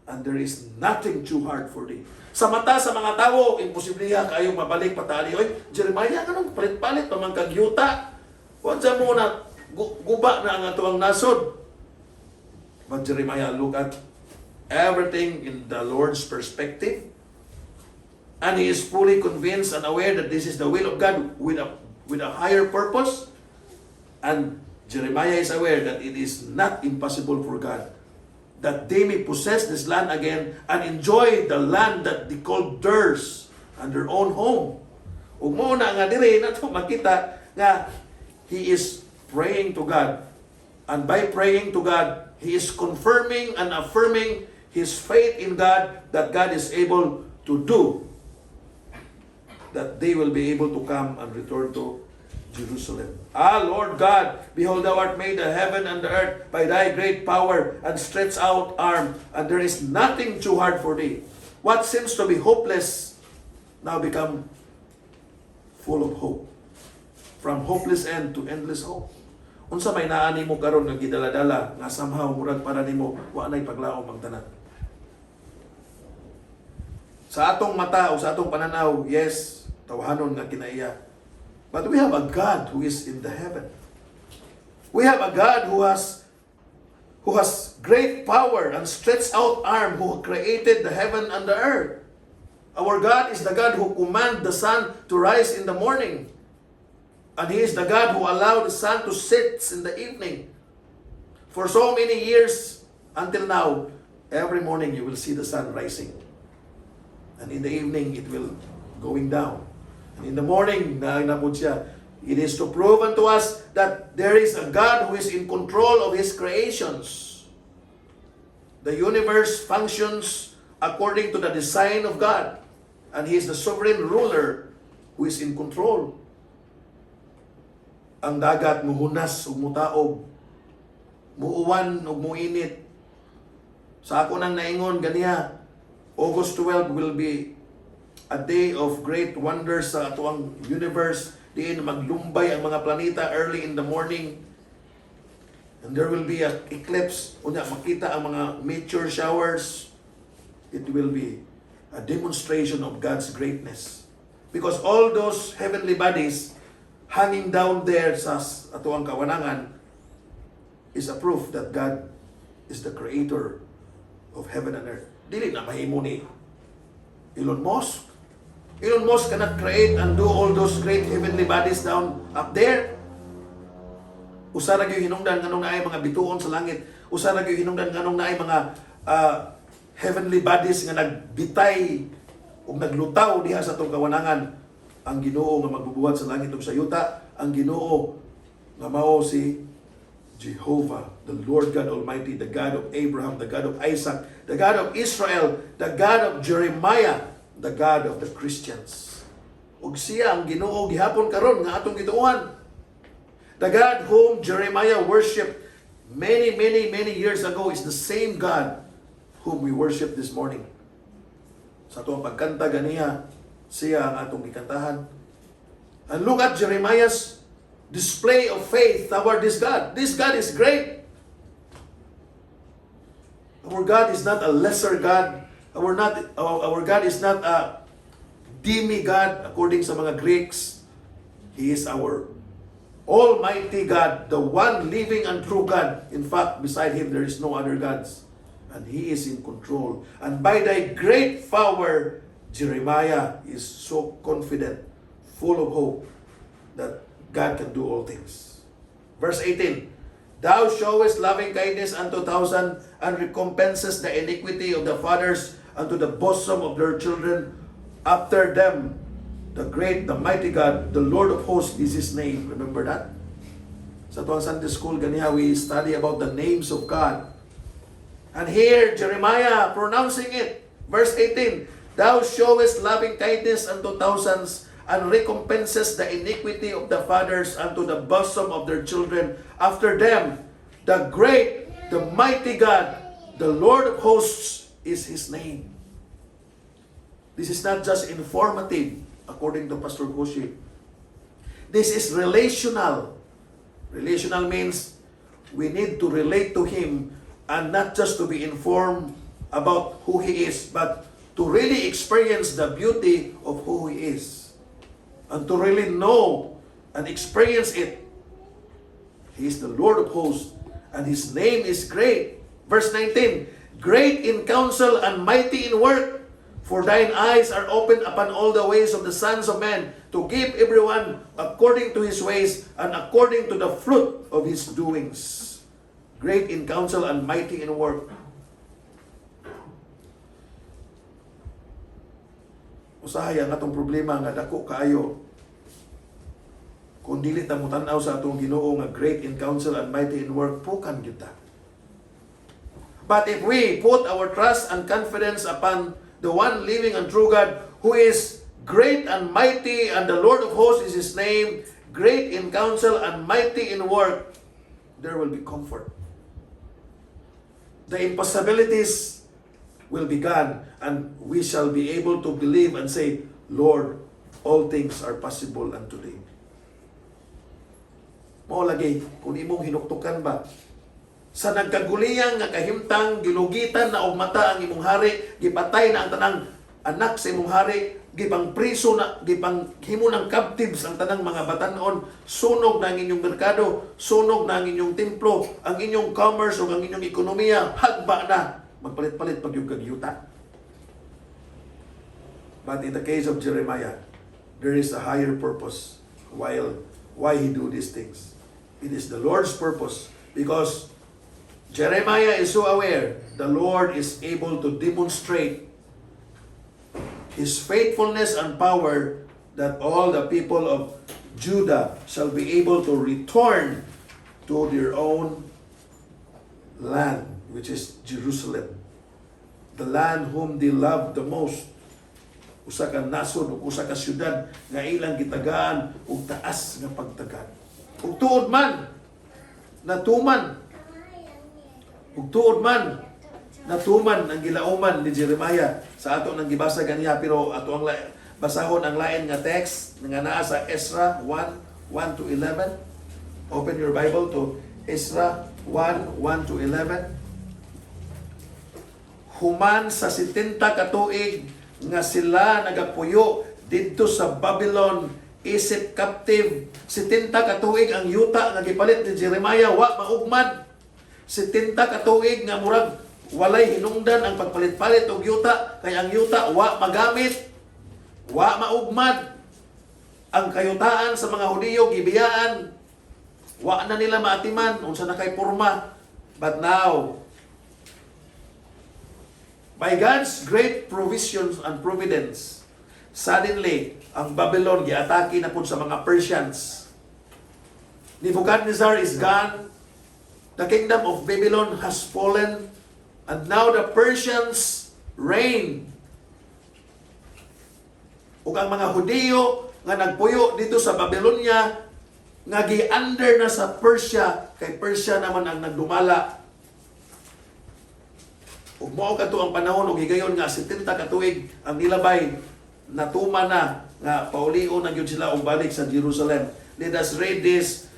And there is nothing too hard for thee. Sa mata sa mga tao, imposible kayo mabalik patali. Oy, Jeremiah, ganun, palit-palit, pamangkagyuta. Huwag sa muna, guba na ang atuang nasod. But Jeremiah, look at everything in the Lord's perspective. And he is fully convinced and aware that this is the will of God with a higher purpose. And Jeremiah is aware that it is not impossible for God that they may possess this land again and enjoy the land that they call theirs and their own home. Ug mo na nga dire nato makita nga he is praying to God. And by praying to God, he is confirming and affirming his faith in God that God is able to do, that they will be able to come and return to Jerusalem. Ah, Lord God, behold, thou art made the heaven and the earth by thy great power and stretched out arm, and there is nothing too hard for thee. What seems to be hopeless now become full of hope. From hopeless end to endless hope. Unsa may naani mo karon nga gidala-dala nga somehow murag para nimo wa nay paglaom ang tanan. Sa atong mata o sa atong pananaw, yes, tawhanon nga kinaiya. But we have a God who is in the heaven. We have a God who has great power and stretched out arm, who created the heaven and the earth. Our God is the God who command the sun to rise in the morning. And He is the God who allowed the sun to set in the evening. For so many years until now, every morning you will see the sun rising. And in the evening, it will going down. And in the morning, it is to prove unto us that there is a God who is in control of His creations. The universe functions according to the design of God. And He is the sovereign ruler who is in control. Ang dagat muhunas ug mutaog, muuwan ug muinit. Sa ako nang naingon ganiya, August 12 will be a day of great wonders sa atuang universe. Diin maglumbay ang mga planeta early in the morning. And there will be an eclipse. Unya makita ang mga meteor showers. It will be a demonstration of God's greatness. Because all those heavenly bodies hanging down there sa atuang kawanangan is a proof that God is the creator of heaven and earth. Dili na mahimo ni Elon Musk. Elon Musk cannot create and do all those great heavenly bodies down up there. Usa ra gyud hinungdan nganong naay mga bituon sa langit. Usa ra gyud hinungdan nganong naay mga heavenly bodies nga nagbitay ug naglutaw diha sa atong kawanangan. Ang Ginoo nga magbubuhat sa langit ug sa yuta, ang Ginoo nga mao si Jehovah, the Lord God Almighty, the God of Abraham, the God of Isaac, the God of Israel, the God of Jeremiah, the God of the Christians. Ug siya ang Ginoo gihapon karon nga atong gituohan. The God whom Jeremiah worshiped many years ago is the same God whom we worship this morning. Sa atong pagkanta ganiya, siya ang atong gikantahan. And look at Jeremiah's display of faith toward this God. This God is great. Our God is not a lesser God. Our God is not a demigod according sa mga Greeks. He is our Almighty God, the one living and true God. In fact, beside Him there is no other gods. And He is in control. And by thy great power, Jeremiah is so confident, full of hope, that God can do all things. Verse 18, Thou showest loving kindness unto thousands, and recompenses the iniquity of the fathers unto the bosom of their children. After them, the great, the mighty God, the Lord of hosts is His name. Remember that? Sa tuwang Sunday school, ganiha, we study about the names of God. And here, Jeremiah pronouncing it. Verse 18, Thou showest loving kindness unto thousands, and recompenses the iniquity of the fathers unto the bosom of their children. After them, the great, the mighty God, the Lord of hosts is His name. This is not just informative, according to Pastor Koshi. This is relational. Relational means we need to relate to Him and not just to be informed about who He is, but to really experience the beauty of who He is. And to really know and experience it. He is the Lord of hosts, and His name is great. Verse 19, great in counsel and mighty in work. For thine eyes are opened upon all the ways of the sons of men, to give everyone according to his ways and according to the fruit of his doings. Great in counsel and mighty in work. Usahay ang atong problema nga dako kaayo. Kung dili ta mo tan-aw sa atong Ginoo nga great in counsel and mighty in work, pukan gyud ta. But if we put our trust and confidence upon the one living and true God, who is great and mighty, and the Lord of hosts is His name, great in counsel and mighty in work, there will be comfort. The impossibilities will be gone, and we shall be able to believe and say, Lord, all things are possible unto Thee. Mao lagi, kung imong hinuktukan ba, sa nagkaguliyang nga kahimtang gilugitan na og mata ang imong hari, gipatay na ang tanang anak sa imong hari, gipang priso na, gipang himo ng captives ang tanang mga batanon, sunog na ang inyong merkado, sunog na ang inyong templo, ang inyong commerce o ang inyong ekonomiya, hagba na, magpalit-palit pag yung kagyuta. But in the case of Jeremiah, there is a higher purpose why he do these things. It is the Lord's purpose, because Jeremiah is so aware the Lord is able to demonstrate His faithfulness and power, that all the people of Judah shall be able to return to their own land, which is Jerusalem, the land whom they love the most. Usa ka nasod ug usa ka syudad nga ilang gitagaan ug taas nga pagtagad. Ug tuod man natuman, ug tuod man natuman ang gilauman ni Jeremiah sa ato nang gibasa ganiya, pero ato ang basahon ang lain nga text nga naa sa Ezra 1:1 to 11. Open your Bible to Ezra 1:1 to 11. Human sa 70 ka tuig nga sila nagapuyo didto sa Babylon, isip captive, 70 ka tuig ang yuta nga gipalit ni Jeremiah wa maugmad. 70 ka tuig nga murag walay hinungdan ang pagpalit-palit og yuta, kay ang yuta wa magamit, wa maugmad. Ang kayutaan sa mga Hudiyo gibiyaan, wa na nila maatiman unsa na kay porma. But now, by God's great provisions and providence, suddenly ang Babylon giatake na pud sa mga Persians. Nebuchadnezzar is gone. The kingdom of Babylon has fallen, and now the Persians reign. Ug ang mga Hudiyo nga nagpuyo dito sa Babylonia nga gi-under na sa Persia, kay Persia naman ang nagdumala. Ug mao kadto ang panahon ug higayon nga 70 ka tuig ang nilabay, natuma na nga paulion na gyud sila og balik sa Jerusalem. Let us read this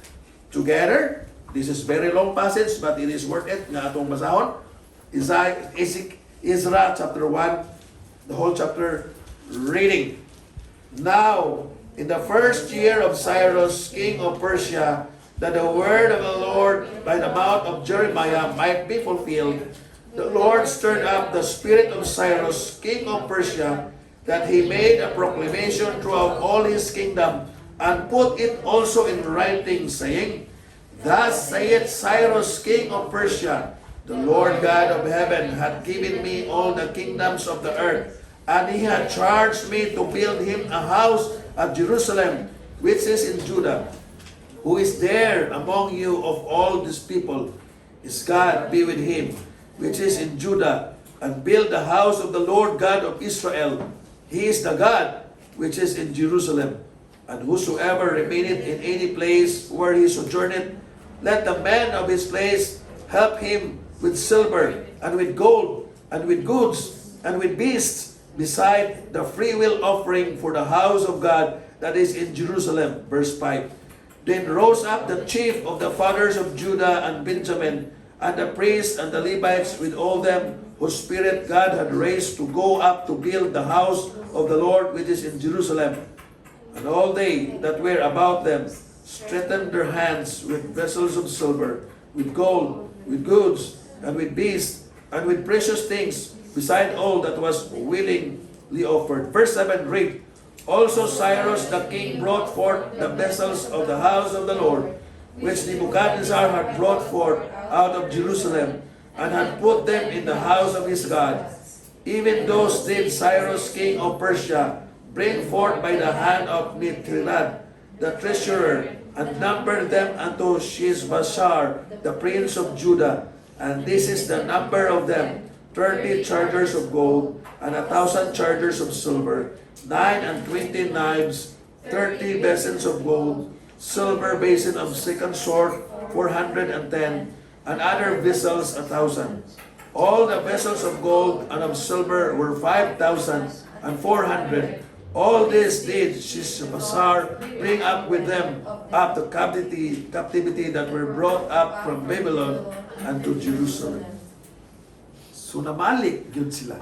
together. This is very long passage, but it is worth it nga atong basahon. Ezra chapter 1, the whole chapter reading. Now, in the first year of Cyrus, king of Persia, that the word of the Lord by the mouth of Jeremiah might be fulfilled, the Lord stirred up the spirit of Cyrus, king of Persia, that he made a proclamation throughout all his kingdom, and put it also in writing, saying, Thus saith Cyrus, king of Persia, the Lord God of heaven hath given me all the kingdoms of the earth, and he hath charged me to build him a house at Jerusalem, which is in Judah. Who is there among you of all these people? His God be with him, which is in Judah, and build the house of the Lord God of Israel. He is the God which is in Jerusalem. And whosoever remaineth in any place where he sojourneth, let the men of his place help him with silver, and with gold, and with goods, and with beasts, beside the freewill offering for the house of God that is in Jerusalem. Verse 5. Then rose up the chief of the fathers of Judah and Benjamin, and the priests and the Levites with all them, whose spirit God had raised to go up to build the house of the Lord which is in Jerusalem. And all they that were about them strengthened their hands with vessels of silver, with gold, with goods, and with beasts, and with precious things, beside all that was willingly offered. Verse 7 read, Also Cyrus the king brought forth the vessels of the house of the Lord, which Nebuchadnezzar had brought forth out of Jerusalem, and had put them in the house of his God. Even those did Cyrus king of Persia bring forth by the hand of Mithridat the treasurer, and numbered them unto Shishbazzar the prince of Judah. And this is the number of them, 30 chargers of gold, and 1,000 chargers of silver, 29 knives, 30 basins of gold, silver basin of second sort, 410, and other vessels 1,000. All the vessels of gold and of silver were 5,400. All this did Shishbazzar bring up with them up to captivity that were brought up from Babylon unto Jerusalem. So namalik yun sila.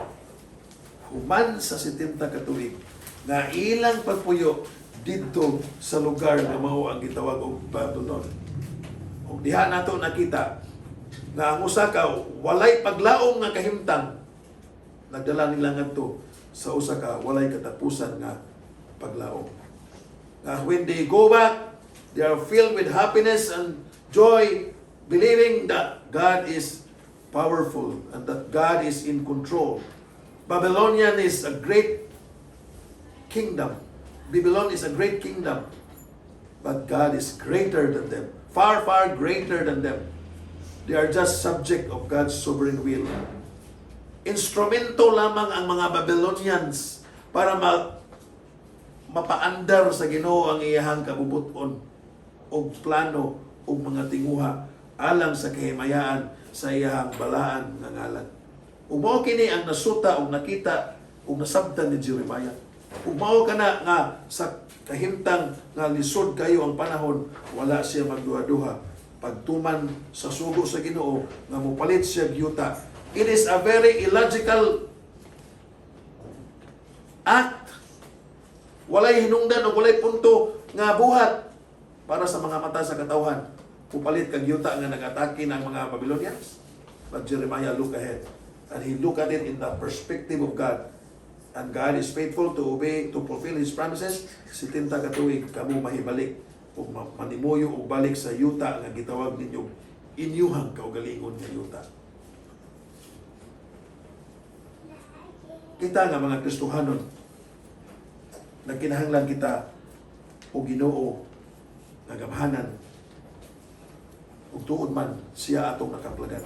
Human sa 70 katuig nga ilang pagpuyo dito sa lugar nga mao ang gitawag og Babylon. Ug diha nato nakita nga ang usa ka walay paglaom nga kahimtang nagdala nila ngadto sa usa ka walay katapusan nga paglaom. Nga when they go back, they are filled with happiness and joy, believing that God is powerful and that God is in control. Babylonian is a great kingdom. Babylon is a great kingdom. But God is greater than them. Far, far greater than them. They are just subject of God's sovereign will. Instrumento lamang ang mga Babylonians para mapaandar sa Ginoo ang iyahang kabubuton o plano o mga tinguha alang sa kahimayaan sa iyahang balaan nga ngalan. Umao kini ang nasuta o nakita o nasabtan ni Jeremiah. Umao kana nga sa kahimtang nga lisod kayo ang panahon, wala siya magduha-duha. Pagtuman sa sugo sa Ginoo nga mopalit siya gyuta. It is a very illogical act. Walay hinungdan o walay punto nga buhat para sa mga mata sa katawhan. Pupalit kag yuta nga nag-atake ng mga Babylonians. But Jeremiah look ahead. And he look at it in the perspective of God. And God is faithful to obey, to fulfill His promises. 70 katuig, kamo mahibalik o manimuyo o balik sa yuta nga gitawag ninyo inyuhang kaugalingon nga yuta. Kita nga mga Kristohanon, nagkinahanglan kita o Ginoo nagamhanan ug tuod man siya atong nakaplagan.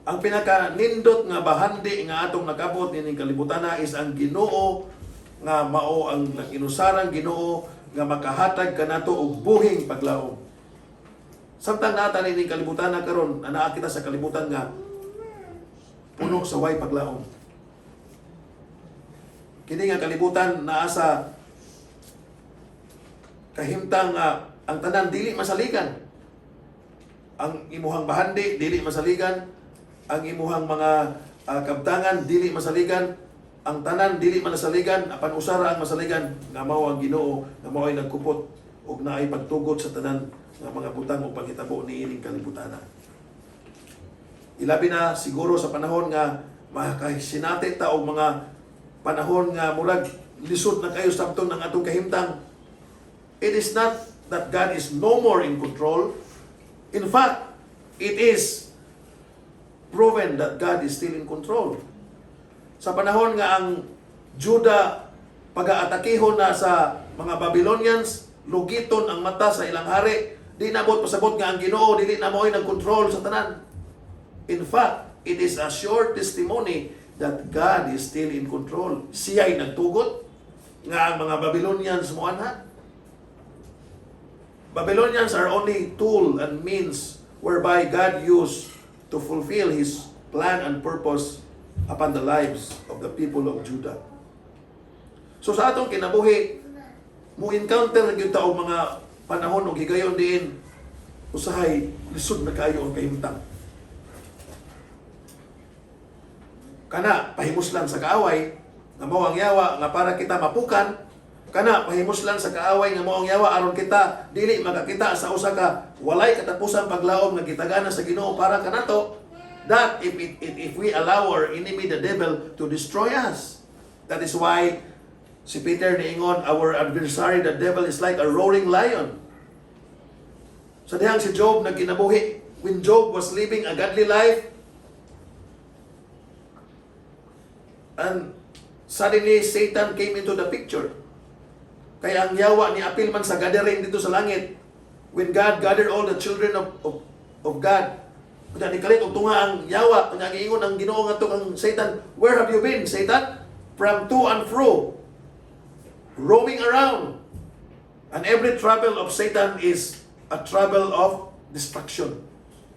Ang pinaka-nindot nga bahandi nga atong nakabot nining kalibutan is ang Ginoo nga mao ang naginusarang Ginoo nga makahatag kanato og buhing paglaom. Samtang nata nining kalibutan karon, anaa kita sa kalibutan nga puno sa way paglaom. Kini nga kalibutan naa sa kahimtang ang tanan dili masaligan. Ang imuhang bahandi dili masaligan, ang imuhang mga kabtangan dili masaligan, ang tanan dili manasaligan, apan usara ang masaligan nga mao ang Ginoo nga mao ay nagkupot ug naay pagtugot sa tanan nga mga butang o panghitabo niining kalibutan. Ilabi na siguro sa panahon nga makasinati ta og mga panahon nga murag lisod na kayo sabton ng atong kahimtang. It is not that God is no more in control. In fact, it is proven that God is still in control. Sa panahon nga ang Juda pag-aatakihon na sa mga Babylonians, lugiton ang mata sa ilang hari, di nabot pasabot nga ang Ginoo dili na mo'y nag-control sa tanan. In fact, it is a sure testimony that God is still in control. Siya ay nagtugot nga ang mga Babylonians moanha. Babylonians are only tool and means whereby God used to fulfill His plan and purpose upon the lives of the people of Judah. So sa atong kinabuhi, mo encounter gyud ta og mga panahon o gigayon diin usahay lisod na kayo ang kahimtang. Kana pahimuslan sa kaaway nga mao ang yawa nga para kita mapukan, kana pahimuslan sa kaaway nga mao ang yawa aron kita dili makakita sa usa ka walay katapusan paglaom nga gitagana sa Ginoo para kanato. That if we allow our enemy the devil to destroy us. That is why si Peter niingon, our adversary the devil is like a roaring lion. Sa dihang si Job nagkinabuhi, when Job was living a godly life, and suddenly Satan came into the picture. Kaya ang yawa ni apil man sa gathering dito sa langit, when God gathered all the children of God, kaya ni kalit og tunga ang yawa, kanya giingon ang Ginoo ngadto kang Satan, where have you been, Satan? From to and fro, roaming around. And every travel of Satan is a travel of destruction.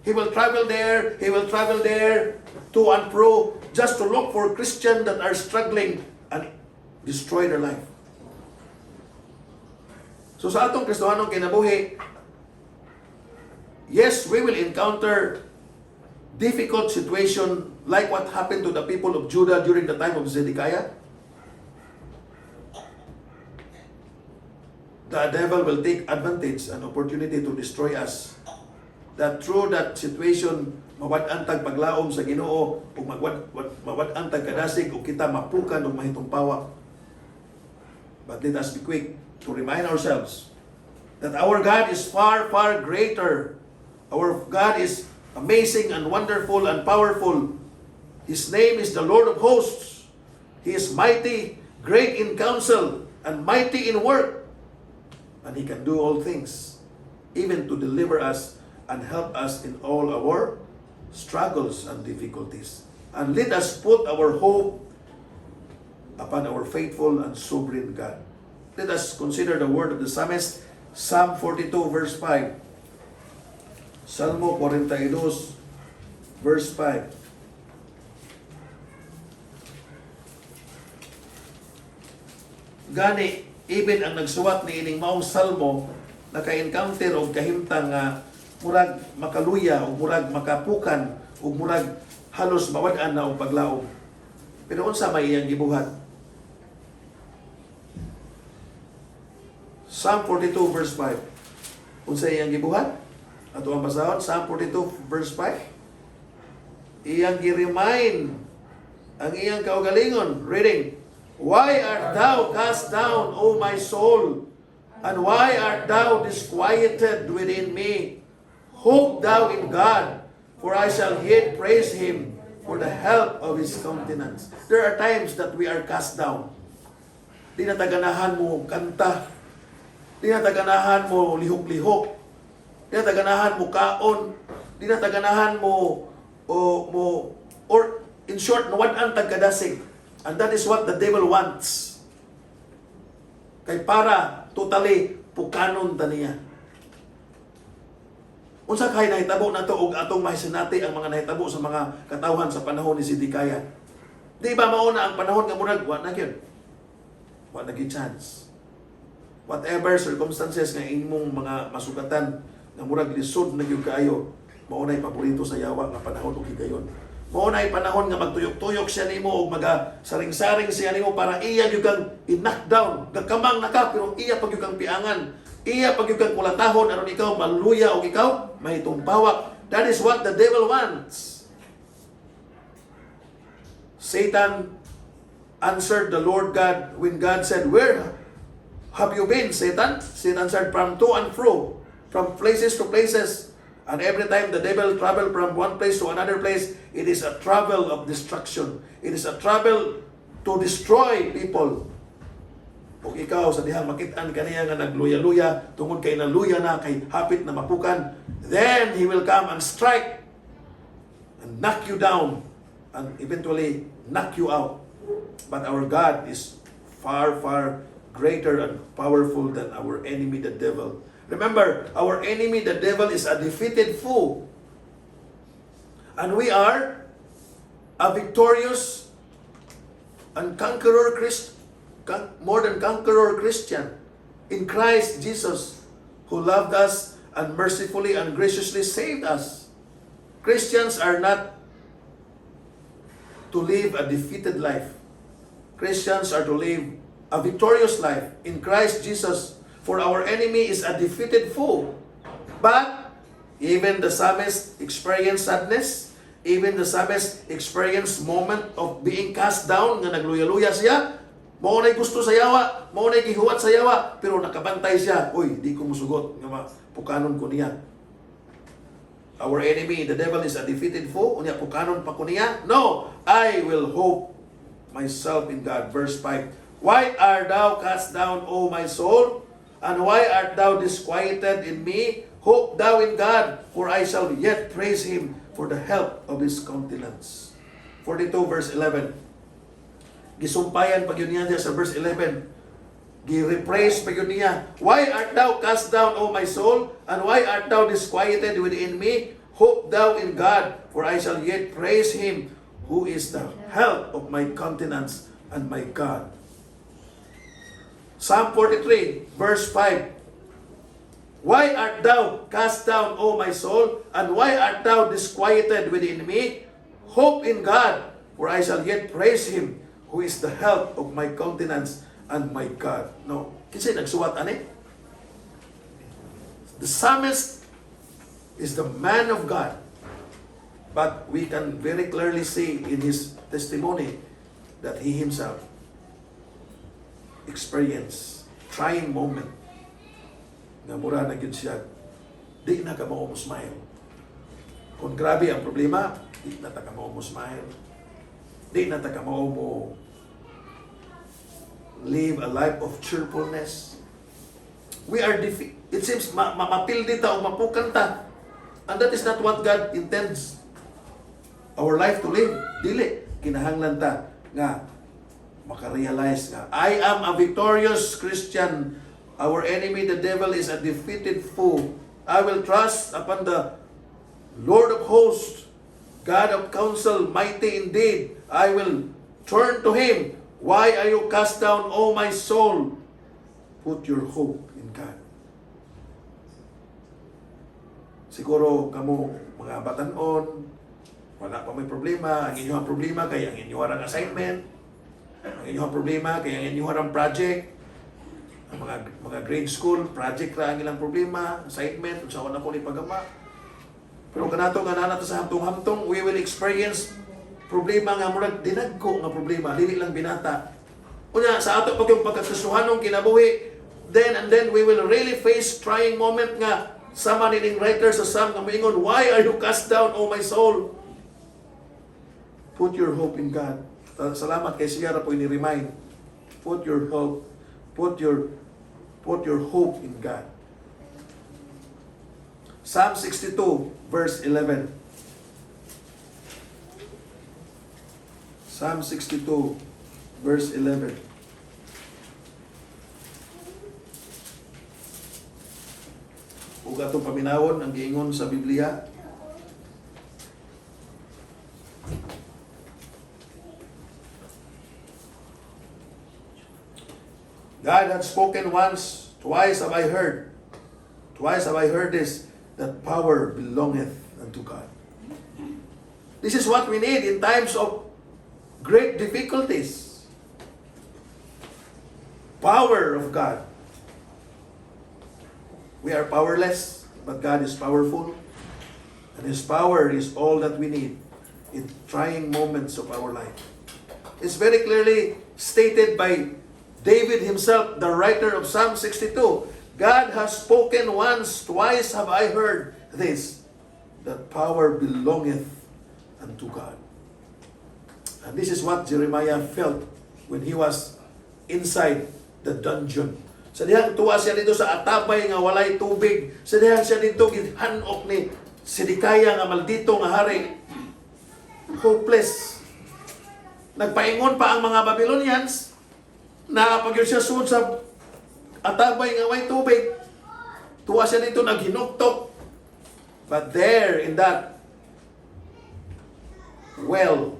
He will travel there, to and fro, just to look for Christians that are struggling and destroy their life. So sa atong Kristohanong kinabuhi, yes, we will encounter difficult situation like what happened to the people of Judah during the time of Zedekiah. The devil will take advantage and opportunity to destroy us. That through that situation, mawad-an tag paglaom sa Ginoo ug mawad-an tag kadasig ug kita mapukan og mahitong pawa. But let us be quick to remind ourselves that our God is far, far greater. Our God is amazing and wonderful and powerful. His name is the Lord of hosts. He is mighty, great in counsel, and mighty in work. And He can do all things, even to deliver us and help us in all our struggles and difficulties. And let us put our hope upon our faithful and sovereign God. Let us consider the word of the psalmist, Psalm 42 verse 5. Salmo 42 verse 5. Gani, even ang nagsuwat ni ining maong salmo, naka-encounter og kahimtang nga murag makaluya o murag makapukan o murag halos mawad-an na og paglaom. Pero unsa may iyang gibuhat? Psalm 42 verse 5. Unsa iyang gibuhat? Ato ang basahon, Psalm 42 verse 5. Iyang gi-remind ang iyang kaugalingon. Reading, why art thou cast down, O my soul? And why art thou disquieted within me? Hope thou in God, for I shall yet praise Him for the help of His countenance. There are times that we are cast down. Di na taganahan mo kanta. Di na taganahan mo lihok-lihok. Di na taganahan mo kaon. Di na taganahan mo or in short, nawad-an tagkadasig. And that is what the devil wants. Kay para totally pukanon ta niya. Unsa kay nahitabo nato og atong mahisinati ang mga nahitabo sa mga katawhan sa panahon ni Zedekiah. Di ba mauna ang panahon nga murag wa na gyud. Wa na gyud chance. Whatever circumstances nga imong mga masugatan nga murag lisod na gyud kaayo, maunay paborito sa yawa nga panahon ug higayon. Maunay panahon nga magtuyok-tuyok siya nimo ug magasaring-saring siya nimo para iya gyud kang i-knockdown. Gakamang naka pero iya pag gyud kang piangan. Iya pag gyud kang kulatahon aron ikaw maluya ug ikaw mahitong pawak. That is what the devil wants. Satan answered the Lord God when God said, "Where have you been, Satan?" Satan answered, "From to and fro, from places to places." And every time the devil travel from one place to another place, it is a travel of destruction. It is a travel to destroy people. Kung ikaw sa dihang makit-an kaniya nga nagluya-luya, tungod kay naluya na, kay hapit na mapukan, then he will come and strike and knock you down and eventually knock you out. But our God is far, far greater and powerful than our enemy, the devil. Remember, our enemy, the devil, is a defeated foe. And we are a victorious and more than conqueror Christian in Christ Jesus, who loved us and mercifully and graciously saved us. Christians are not to live a defeated life. Christians are to live a victorious life in Christ Jesus. For our enemy is a defeated foe. But even the psalmist experienced sadness. Even the psalmist experienced moment of being cast down, nga nagluya-luya siya. Mao na'y gusto sa yawa, mao na'y gihuwat sa yawa, pero nakabantay siya. Uy, di ko musugot, nga pukanon ko niya. Our enemy, the devil, is a defeated foe. Unya, pukanon pa ko niya? No, I will hope myself in God. Verse 5. Why art thou cast down, O my soul? And why art thou disquieted in me? Hope thou in God, for I shall yet praise Him for the help of His countenance. 42 verse 11. Gisumpayan pag yun niya sa verse 11. Gi-repraise pag yun niya. Why art thou cast down, O my soul? And why art thou disquieted within me? Hope thou in God, for I shall yet praise Him, who is the help of my countenance and my God. Psalm 43 verse 5. Why art thou cast down, O my soul? And why art thou disquieted within me? Hope in God, for I shall yet praise Him, who is the help of my countenance and my God. No, kasi nagsuwat ani. The psalmist is the man of God. But we can very clearly see in his testimony that he himself experienced trying moment nga mura na gyud siya, di na ka mo smile. Kung grabe ang problema, di na ta ka mo smile. Di na ta ka mo live a life of cheerfulness. We are it seems mapildi ta o mapukan ta. And that is not what God intends our life to live. Dili, kinahanglan ta nga makarealize nga I am a victorious Christian. Our enemy, the devil, is a defeated foe. I will trust upon the Lord of hosts, God of counsel, mighty indeed. I will turn to Him. Why are you cast down, O my soul? Put your hope in God. Siguro kamo mga batanon, wala pa may problema. Ang inyong problema kay ang inyong assignment. Ang inyong problema kay ang inyong project. Ang mga grade school, project ra ang ilang problema, assignment, kung saan ako ni pagama. Pero kanato nga nanata sa hamtong-hamtong, we will experience problema nga murag dinagko nga problema, dili lang binata. Unya, sa ato pag yung pagkasusuhanong kinabuhi, then we will really face trying moment nga sama nining writer sa Psalm nga moingon, why are you cast down, O my soul? Put your hope in God. Salamat kay siya ra po ini-remind. Put your hope hope in God. Psalm 62 verse 11. Psalm 62 verse 11. Ug atong paminawon ang giingon sa Biblia. God had spoken once, twice have I heard. Twice have I heard this, that power belongeth unto God. This is what we need in times of great difficulties. Power of God. We are powerless, but God is powerful. And His power is all that we need in trying moments of our life. It's very clearly stated by David himself, the writer of Psalm 62, God has spoken once, twice have I heard this, that power belongeth unto God. And this is what Jeremiah felt when he was inside the dungeon. Sa dihang tuwa siya dito sa atabay nga walay tubig. Sa dihang siya dito gihanok ni Sidikaya nga maldito nga hari. Hopeless. Nagpaingon pa ang mga Babylonians na pag siya suod sa atabay nga way tubig, tuwa siya dito naghinuktok. But there in that well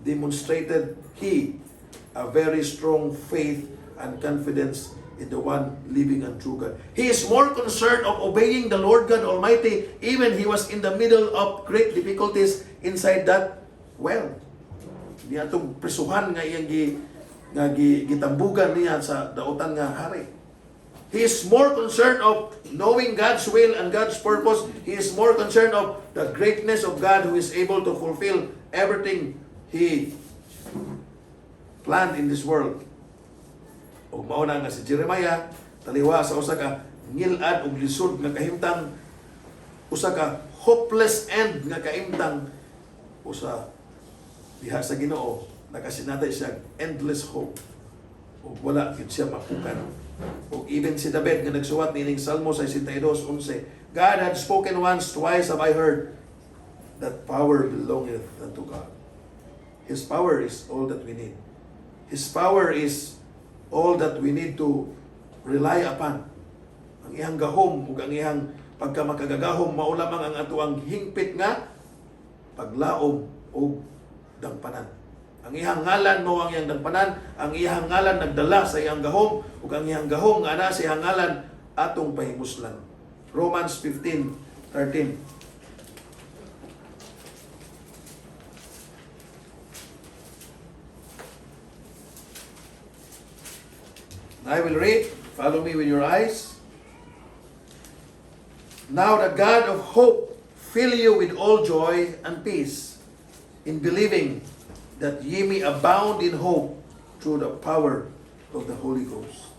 demonstrated he a very strong faith and confidence in the one living and true God. He is more concerned of obeying the Lord God Almighty, even he was in the middle of great difficulties inside that well. Niya itong prisuhan nga iyang gitambugan niya sa dautan nga hari. He is more concerned of knowing God's will and God's purpose. He is more concerned of the greatness of God who is able to fulfill everything He planned in this world. O mauna nga si Jeremiah, taliwa sa usa ka ngilad ug lisod nga kahimtang, usa ka hopeless end nga kahimtang, usa diha sa Ginoo nakasinatay siya endless hope. O wala gyud siya mapukan. O even si David nga nagsuwat nining Salmo 62:11, God had spoken once, twice have I heard, that power belongeth unto God. His power is all that we need. His power is all that we need to rely upon. Ang iyang gahom ug ang iyang pagkamakagagahom mao lamang ang atuang hingpit nga paglaom o dangpanan. Ang iyang ngalan mo ang iyang dangpanan, ang iyang ngalan nagdala sa iyang gahom ug ang iyang gahom nga ana sa iyang ngalan atong pahimuslan. Romans 15:13. I will read. Follow me with your eyes. Now the God of hope fill you with all joy and peace in believing, that ye may abound in hope through the power of the Holy Ghost.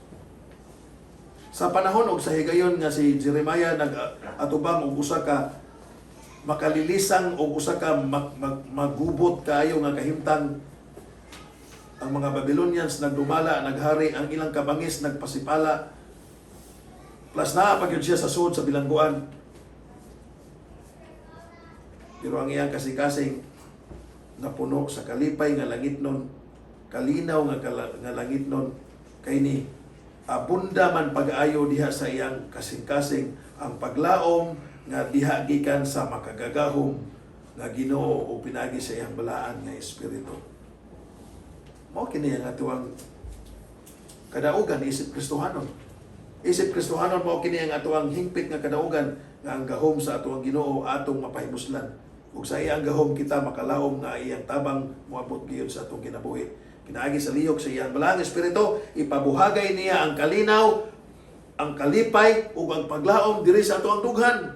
Sa panahon og sa higayon nga si Jeremiah nag-atubang og usa ka makalilisang og usa ka magubot kaayo nga kahimtang, ang mga Babylonians nagdumala, naghari, ang ilang kabangis nagpasipala, plus naapag siya sa sud sa bilangguan. Pero ang iyang kasing-kasing napuno sa kalipay nga langit nun, kalinaw nga langit nun, kay ni abunda man pag-ayo diha sa iyang kasing-kasing ang paglaom nga diha gikan sa makagagahom nga Ginoo o pinagi sa iyang balaan nga espiritu. Mao kini ang atuang kadaugan isip Kristohanon. Isip Kristohanon mao kini ang atuang hingpit nga kadaugan nga ang gahom sa atuang Ginoo atong mapahimuslan. Ug sa iyang gahom kita makalaom nga iyang tabang moabot gyud sa atong kinabuhi. Pinaagi sa lihok sa iyang balaang espiritu, ipabuhagay niya ang kalinaw, ang kalipay ug ang paglaom diri sa atuang dughan.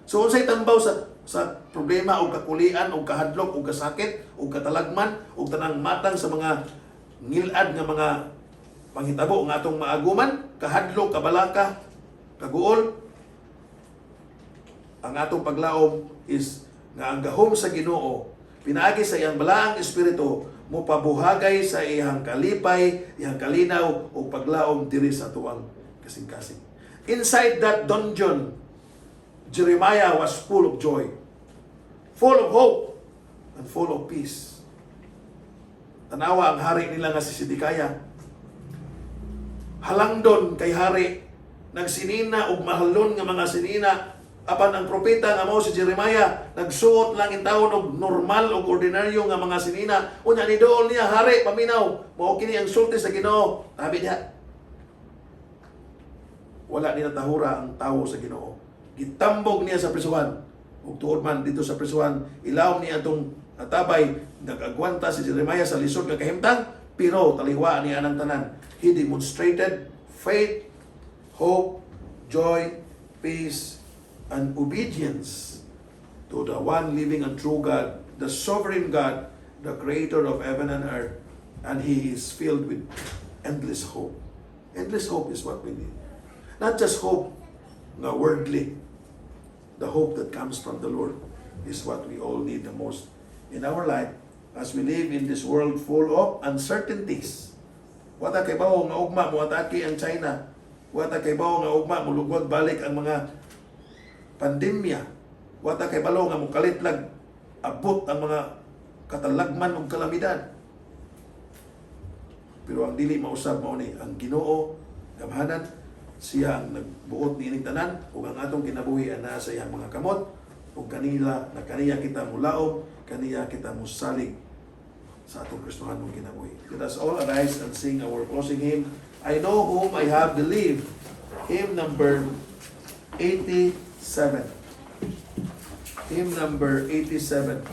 So unsay tambaw sa problema o kakulian o kahadlok o kasakit o katalagman o tanang matang sa mga ngilad nga mga panghitabo nga atong maaguman, kahadlok, kabalaka, kaguol, ang atong paglaom is nga ang gahom sa Ginoo pinaagi sa iyang balaang espiritu mo pabuhagay sa iyang kalipay, iyang kalinaw o paglaom diri sa tuwang kasing-kasing. Inside that dungeon, Jeremiah was full of joy, full of hope, and full of peace. Tanawa ang hari nila nga si Sidikaya. Halangdon kay hari, nagsinina og mahalon nga mga sinina, apan ang propeta nga mao si Jeremiah nagsuot lang in taon og normal og ordinaryo nga mga sinina. Unya ni dool niya hari paminaw, mao kini ang sulti sa Ginoo. Tabi niya, wala ni natahura ang tawo sa Ginoo. Gitambog niya sa prisuhan. Ug tuod man dito sa prisuhan, ilawom niya atong natabay, nag-agwanta si Jeremiah sa lisod nga kahimtang, pero taliwa niya anang tanan. He demonstrated faith, hope, joy, peace, and obedience to the one living and true God, the sovereign God, the creator of heaven and earth, and he is filled with endless hope. Endless hope is what we need. Not just hope na worldly. The hope that comes from the Lord is what we all need the most in our life as we live in this world full of uncertainties. Wata kay bawo nga ugma mo atake ang China. Wata kay bawo nga ugma mulugwag balik ang mga pandemya. Wata kay balo nga mukalitlag abot ang mga katalagman ug kalamidad. Pero ang dili mausab mao ni ang Ginoo gamhanan, siya ang nagbuot niining tanan ug ang atong kinabuhi ana sa iyang mga kamot ug kaniya kita mulaom, kaniya kita musalig sa atong Kristohanong kinabuhi. Let us all arise and sing our closing hymn, I know whom I have believed. Hymn number 87. Hymn number 87.